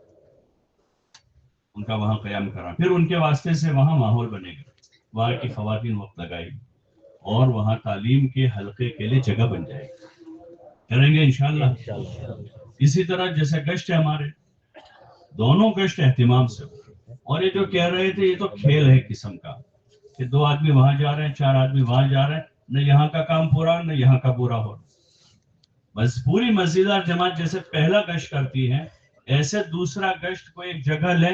ان کا وہاں قیام کرا، پھر ان کے واسطے سے وہاں ماحول بنے گا، وہاں کی خواتین وقت لگائے گی، اور وہاں تعلیم کے حلقے کے لیے جگہ بن جائے گی. کریں گے انشاءاللہ. اسی طرح جیسے گشت ہے ہمارے، دونوں گشت اہتمام سے. اور یہ جو کہہ رہے تھے یہ تو کھیل ہے قسم کا کہ 2 آدمی وہاں جا رہے ہیں، 4 آدمی وہاں جا رہے ہیں، نہ یہاں کا کام پورا نہ یہاں کا پورا ہو. بس پوری مسجد اور جماعت جیسے پہلا گشت کرتی ہے، ایسے دوسرا گشت کو ایک جگہ لیں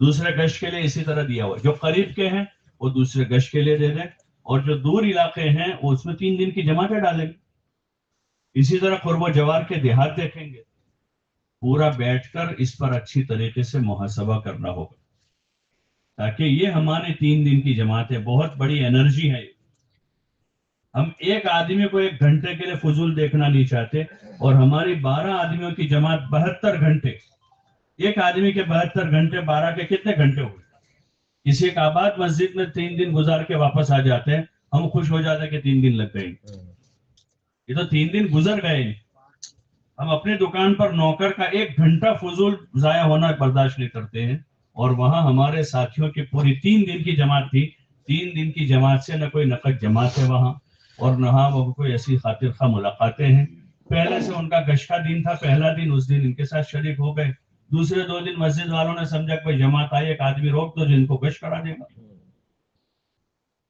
دوسرے گشت کے لیے اسی طرح دیا ہوا ہے. جو قریب کے ہیں وہ دوسرے گشت کے لیے دے دیں, اور جو دور علاقے ہیں وہ اس میں 3 دن کی جماعتیں ڈالیں گے. اسی طرح قرب و جوار کے دیہات دیکھیں گے, پورا بیٹھ کر اس پر اچھی طریقے سے محاسبہ کرنا ہوگا, تاکہ یہ ہمارے 3 دن کی جماعتیں بہت بڑی انرجی ہے. ہم ایک آدمی کو 1 گھنٹے کے لیے فضول دیکھنا نہیں چاہتے, اور ہماری 12 آدمیوں کی جماعت 72 گھنٹے, ایک آدمی کے 72 گھنٹے 12 کے کتنے گھنٹے ہوئے. کسی ایک آباد مسجد میں 3 دن گزار کے واپس آ جاتے ہیں, ہم خوش ہو جاتے ہیں کہ 3 دن لگ گئے. یہ تو 3 دن گزر گئے. ہم اپنے دکان پر نوکر کا 1 گھنٹہ فضول ضائع ہونا برداشت نہیں کرتے ہیں, اور وہاں ہمارے ساتھیوں کی پوری 3 دن کی جماعت تھی. 3 دن کی جماعت سے نہ کوئی نقد جماعت ہے وہاں, اور نہ وہ کوئی ایسی خاطر خواہ ملاقاتیں ہیں. پہلے سے ان کا گشت کا دن تھا, پہلا دن اس دن ان کے ساتھ شریک ہو گئے. دوسرے 2 دن مسجد والوں نے سمجھا کہ جماعت آئی, 1 آدمی روک دو جن کو گشت کرا دے گا.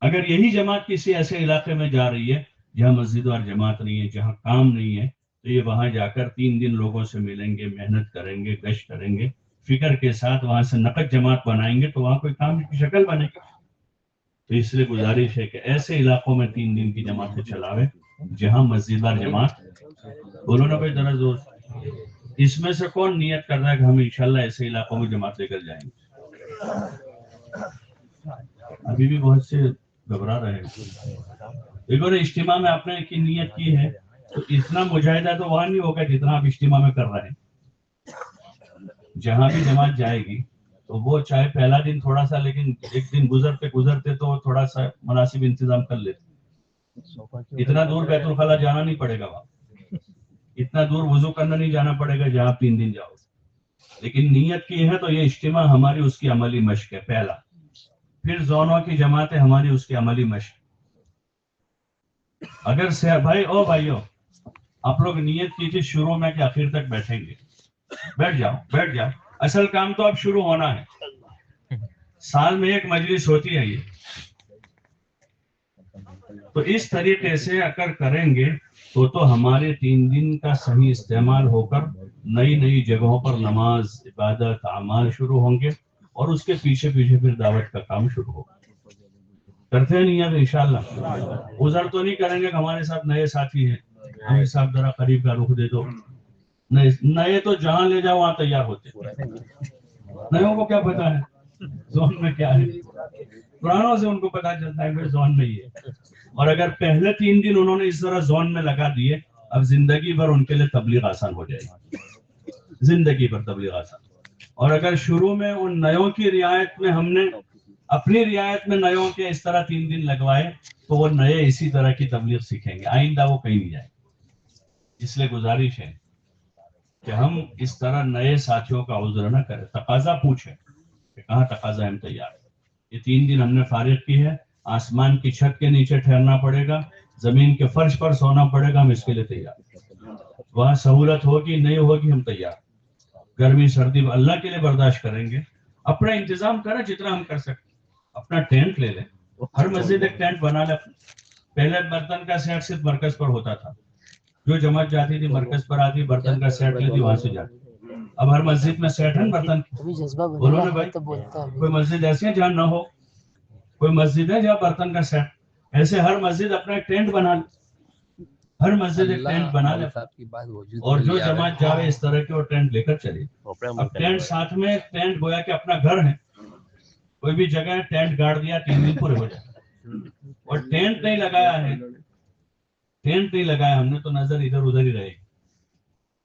اگر یہی جماعت کسی ایسے علاقے میں جا رہی ہے جہاں مسجد اور جماعت نہیں ہے, جہاں کام نہیں ہے, تو یہ وہاں جا کر 3 دن لوگوں سے ملیں گے, محنت کریں گے, گشت کریں گے, فکر کے ساتھ وہاں سے نقد جماعت بنائیں گے, تو وہاں کوئی کام کی شکل بنے گی. تو اس لیے گزارش ہے کہ ایسے علاقوں میں 3 دن کی جماعتیں چلاوے جہاں مسجد اور جماعت. بولو نا بھائی ذرا زور. اس میں سے کون نیت کر رہا ہے کہ ہم انشاءاللہ ایسے علاقوں میں جماعت لے کر جائیں گے؟ ابھی بھی بہت سے گھبرا رہے ہیں. دیکھو اجتماع میں آپ نے کی نیت کی ہے تو اتنا مجاہدہ تو وہاں نہیں ہوگا جتنا آپ اجتماع میں کر رہے ہیں. جہاں بھی جماعت جائے گی تو وہ چاہے پہلا دن تھوڑا سا, لیکن 1 دن گزرتے تو تھوڑا سا مناسب انتظام کر لیتے. اتنا دور بیت الخلا جانا نہیں پڑے گا, وہاں اتنا دور وضو کرنا نہیں جانا پڑے گا جہاں 3 دن جاؤ. لیکن نیت کی ہے تو یہ اجتماع ہماری اس کی عملی مشق ہے پہلا. پھر زونوں کی جماعتیں ہماری اس کی عملی مشق. اگر بھائیو آپ لوگ نیت کی تھی شروع میں کہ آخر تک بیٹھیں گے, بیٹھ جاؤ. اصل کام تو اب شروع ہونا ہے. سال میں 1 مجلس ہوتی ہے یہ. تو اس طریقے سے اگر کریں گے تو ہمارے 3 دن کا صحیح استعمال ہو کر نئی جگہوں پر نماز, عبادت, اعمال شروع ہوں گے, اور اس کے پیچھے پھر دعوت کا کام شروع ہوگا. کرتے ہیں نہیں اب انشاءاللہ. ازر تو نہیں کریں گے کہ ہمارے ساتھ نئے ساتھی ہیں, ہمیں صاحب ذرا قریب کا رخ دے دو. نئے تو جہاں لے جاؤ وہاں تیار ہوتے. نئےوں کو کیا پتا ہے زون میں کیا ہے, پرانوں سے ان کو پتا چلتا ہے کہ زون میں ہی ہے. اور اگر پہلے 3 دن انہوں نے اس طرح زون میں لگا دیے, اب زندگی بھر ان کے لیے تبلیغ آسان ہو جائے گی. زندگی بھر تبلیغ آسان. اور اگر شروع میں ان نیوں کی رعایت میں ہم نے اپنی رعایت میں نیوں کے اس طرح 3 دن لگوائے تو وہ نئے اسی طرح کی تبلیغ سیکھیں گے, آئندہ وہ کہیں نہیں جائیں. اس لیے گزارش ہے کہ ہم اس طرح نئے ساتھیوں کا عذر نہ کریں. تقاضا پوچھیں کہ کہاں تقاضا ہم تیار. یہ 3 دن ہم نے فارغ کی ہے, آسمان کی چھت کے نیچے ٹھہرنا پڑے گا, زمین کے فرش پر سونا پڑے گا, ہم اس کے لیے تیار. وہاں سہولت ہوگی نہیں ہوگی ہم تیار. گرمی سردی اللہ کے لیے برداشت کریں گے. اپنا انتظام کریں جتنا ہم کر سکیں. اپنا ٹینٹ لے لیں, ہر مسجد ایک ٹینٹ بنا لے. پہلے برتن کا سیٹ صرف مرکز پر ہوتا تھا, جو جماعت جاتی تھی مرکز پر آتی, برتن کا سیٹ لیتی, وہاں سے جاتی. اب ہر مسجد میں سیٹ ہے برتن. بولو نا بھائی, کوئی مسجد ایسی ہے جہاں نہ ہو؟ کوئی مسجد ہے جہاں برتن کا سیٹ؟ ایسے ہر مسجد اپنا ایک ٹینٹ بنا لے, ہر مسجد ایک ٹینٹ بنا لے, اور جو جماعت جاوے اس طرح کے وہ ٹینٹ لے کر چلے. اب ٹینٹ ساتھ میں, ٹینٹ گویا کہ اپنا گھر ہے. کوئی بھی جگہ ہے ٹینٹ گاڑ دیا, 3 دن پورے ہو جائے. اور ٹینٹ نہیں لگایا ہے, ٹینٹ نہیں لگایا ہم نے تو نظر ادھر ادھر ہی رہے گی.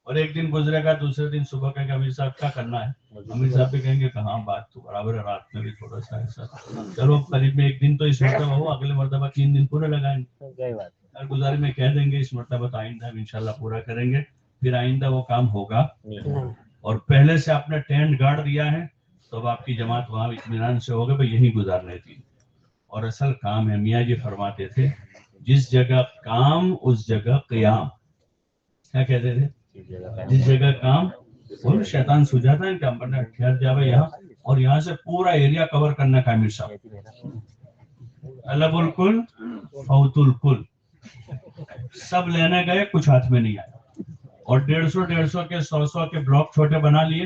اور ایک دن گزرے گا, دوسرے دن صبح کہیں گے امیر صاحب کیا کرنا ہے, امیر صاحب بھی کہیں گے کہاں بات تو برابر ہے, رات میں بھی تھوڑا سا ایسا. چلو قریب میں 1 دن تو اس مرتبہ ہو, اگلے مرتبہ 3 دن پورے لگائیں گے. گزاری میں کہہ دیں گے اس مرتبہ آئندہ ہم انشاءاللہ پورا کریں گے. پھر آئندہ وہ کام ہوگا. اور پہلے سے آپ نے ٹینٹ گاڑ دیا ہے تو اب آپ کی جماعت وہاں اطمینان سے ہوگا بھائی یہی گزارنے تھی. اور اصل کام ہے, میاں جی فرماتے تھے جس جگہ کام اس جگہ قیام. کیا کہتے تھے؟ جس جگہ کام, اور شیطان سجاتا ہے کہ ہم نے ٹھہر جاوے یہاں, اور یہاں سے پورا ایریا کور کرنا کا امیر صاحب. طلب الکل فوت الکل. سب لینے گئے, کچھ ہاتھ میں نہیں آیا, اور 150 کے 100 کے بلاک چھوٹے بنا لیے,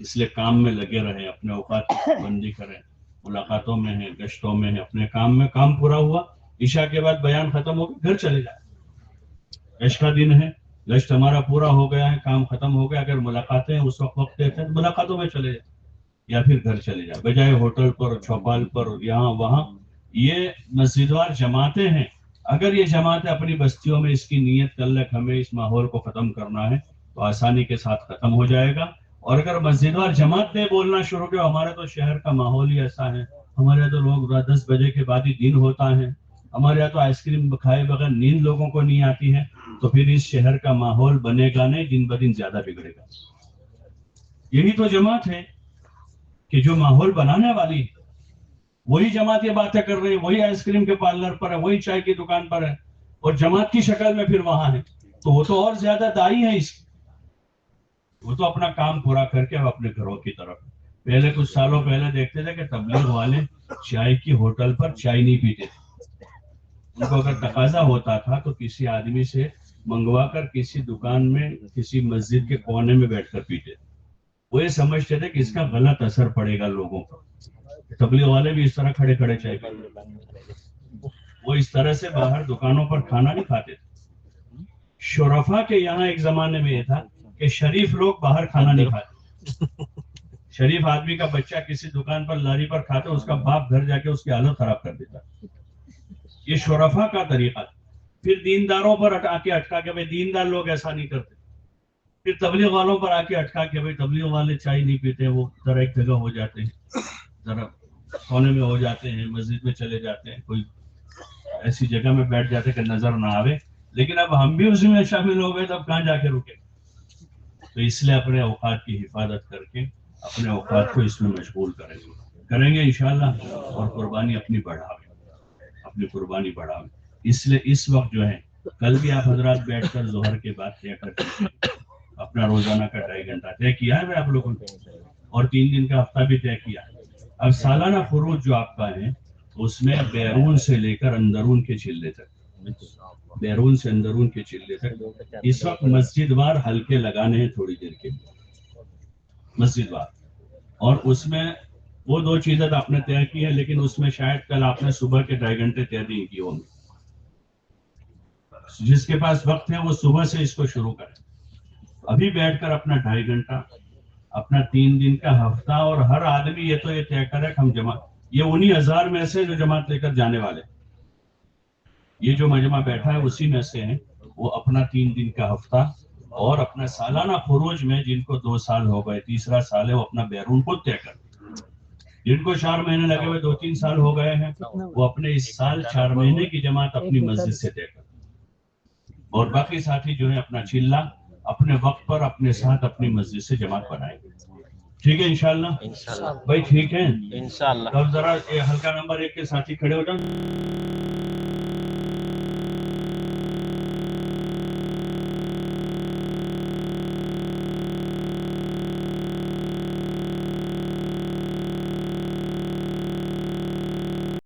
اس لیے کام میں لگے رہیں, اپنے اوقات بندی کریں, ملاقاتوں میں ہیں, گشتوں میں ہیں, اپنے کام میں. کام پورا ہوا, عشاء کے بعد بیان ختم ہو گیا, گھر چلے جائیں. گشت کا دن ہے, گشت ہمارا پورا ہو گیا ہے, کام ختم ہو گیا. اگر ملاقاتیں اس وقت دیتے ہیں تو ملاقاتوں میں چلے جائیں یا پھر گھر چلے جائیں, بجائے ہوٹل پر, چوپال پر, یہاں وہاں. یہ مسجد وار جماعتیں ہیں. اگر یہ جماعتیں اپنی بستیوں میں اس کی نیت کر لیں کہ ہمیں اس ماحول کو ختم کرنا ہے تو آسانی کے ساتھ ختم ہو جائے گا. اور اگر مسجد وار جماعت نے بولنا شروع کیا, ہمارے تو شہر کا ماحول ہی ایسا ہے, ہمارے یہاں تو لوگ 10 بجے کے بعد ہی دن ہوتا ہے, ہمارے یہاں تو آئس کریم کھائے بغیر نیند لوگوں کو نہیں آتی ہے, تو پھر اس شہر کا ماحول بنے گا نہیں, دن بدن زیادہ بگڑے گا. یہی تو جماعت ہے کہ جو ماحول بنانے والی, وہی جماعت یہ باتیں کر رہی ہے, وہی آئس کریم کے پارلر پر ہے, وہی چائے کی دکان پر ہے, اور جماعت کی شکل میں پھر وہاں ہے, تو وہ تو اور زیادہ دائی ہے اس. وہ تو اپنا کام پورا کر کے اب اپنے گھروں کی طرف. پہلے کچھ سالوں پہلے دیکھتے تھے کہ تبلیغ والے چائے کی ہوٹل پر چائے نہیں پیتے تھے. ان کو اگر تقاضا ہوتا تھا تو کسی آدمی سے منگوا کر کسی دکان میں, کسی مسجد کے کونے میں بیٹھ کر پیتے تھے. وہ یہ سمجھتے تھے کہ اس کا غلط اثر پڑے گا لوگوں پر. تبلیغ والے بھی اس طرح کھڑے کھڑے چائے پیتے, وہ اس طرح سے باہر دکانوں پر کھانا نہیں کھاتے تھے. شرفا کے یہاں ایک زمانے میں یہ تھا کہ شریف لوگ باہر کھانا نہیں کھاتے. شریف آدمی کا بچہ کسی دکان پر لاری پر کھاتا, اس کا باپ گھر جا کے اس کی حالت خراب کر دیتا. یہ شرفا کا طریقہ تھا. پھر دینداروں پر اٹکا کے بھائی دیندار لوگ ایسا نہیں کرتے. پھر تبلیغ والوں پر آ کے اٹکا کے بھائی تبلیغ والے چائے نہیں پیتے, وہ ذرا ایک جگہ ہو جاتے ہیں, ذرا کونے میں ہو جاتے ہیں, مسجد میں چلے جاتے ہیں, کوئی ایسی جگہ میں بیٹھ جاتے کہ نظر نہ آوے. لیکن اب ہم بھی اسی میں شامل ہو گئے تو اب کہاں جا کے رکے. تو اس لیے اپنے اوقات کی حفاظت کر کے اپنے اوقات کو اس میں مشغول کریں گے انشاءاللہ, اور قربانی اپنی قربانی بڑھاویں. اس لیے اس وقت جو ہے, کل بھی آپ حضرات بیٹھ کر ظہر کے بعد طے کر اپنا روزانہ کا 2.5 گھنٹہ طے کیا ہے آپ لوگوں نے, اور 3 دن کا ہفتہ بھی طے کیا. اب سالانہ فروض جو آپ کا ہے اس میں بیرون سے لے کر اندرون کے چلے تک, بیرون سے اندرون کے چلے تک اس وقت مسجد وار ہلکے لگانے ہیں تھوڑی دیر کے مسجد وار. اور اس میں وہ 2 چیزیں آپ نے طے کی ہے, لیکن اس میں شاید کل آپ نے صبح کے 2.5 گھنٹے طے نہیں کی ہوں گے. جس کے پاس وقت ہے وہ صبح سے اس کو شروع کرے. ابھی بیٹھ کر اپنا 2.5 گھنٹہ, اپنا 3 دن کا ہفتہ, اور ہر آدمی یہ تو یہ طے کرے کہ ہم جماعت, یہ 19,000 میں سے جو جماعت لے کر جانے والے, یہ جو مجمع بیٹھا ہے اسی میں سے ہیں, وہ اپنا 3 دن کا ہفتہ اور اپنا سالانہ فروج میں جن کو 2 سال ہو گئے, 3را سال ہے, وہ اپنا بیرون کو طے کر. جن کو 4 مہینے لگے ہوئے 2-3 سال ہو گئے ہیں, وہ اپنے اس سال 4 مہینے کی جماعت اپنی مسجد سے طے کر. اور باقی ساتھی جو ہے اپنا چلہ اپنے وقت پر اپنے ساتھ اپنی مسجد سے جماعت بنائیں گے. ٹھیک ہے انشاءاللہ بھائی, ٹھیک ہے انشاءاللہ. اب ذرا ہلکا نمبر 1 کے ساتھی کھڑے ہو جائیں.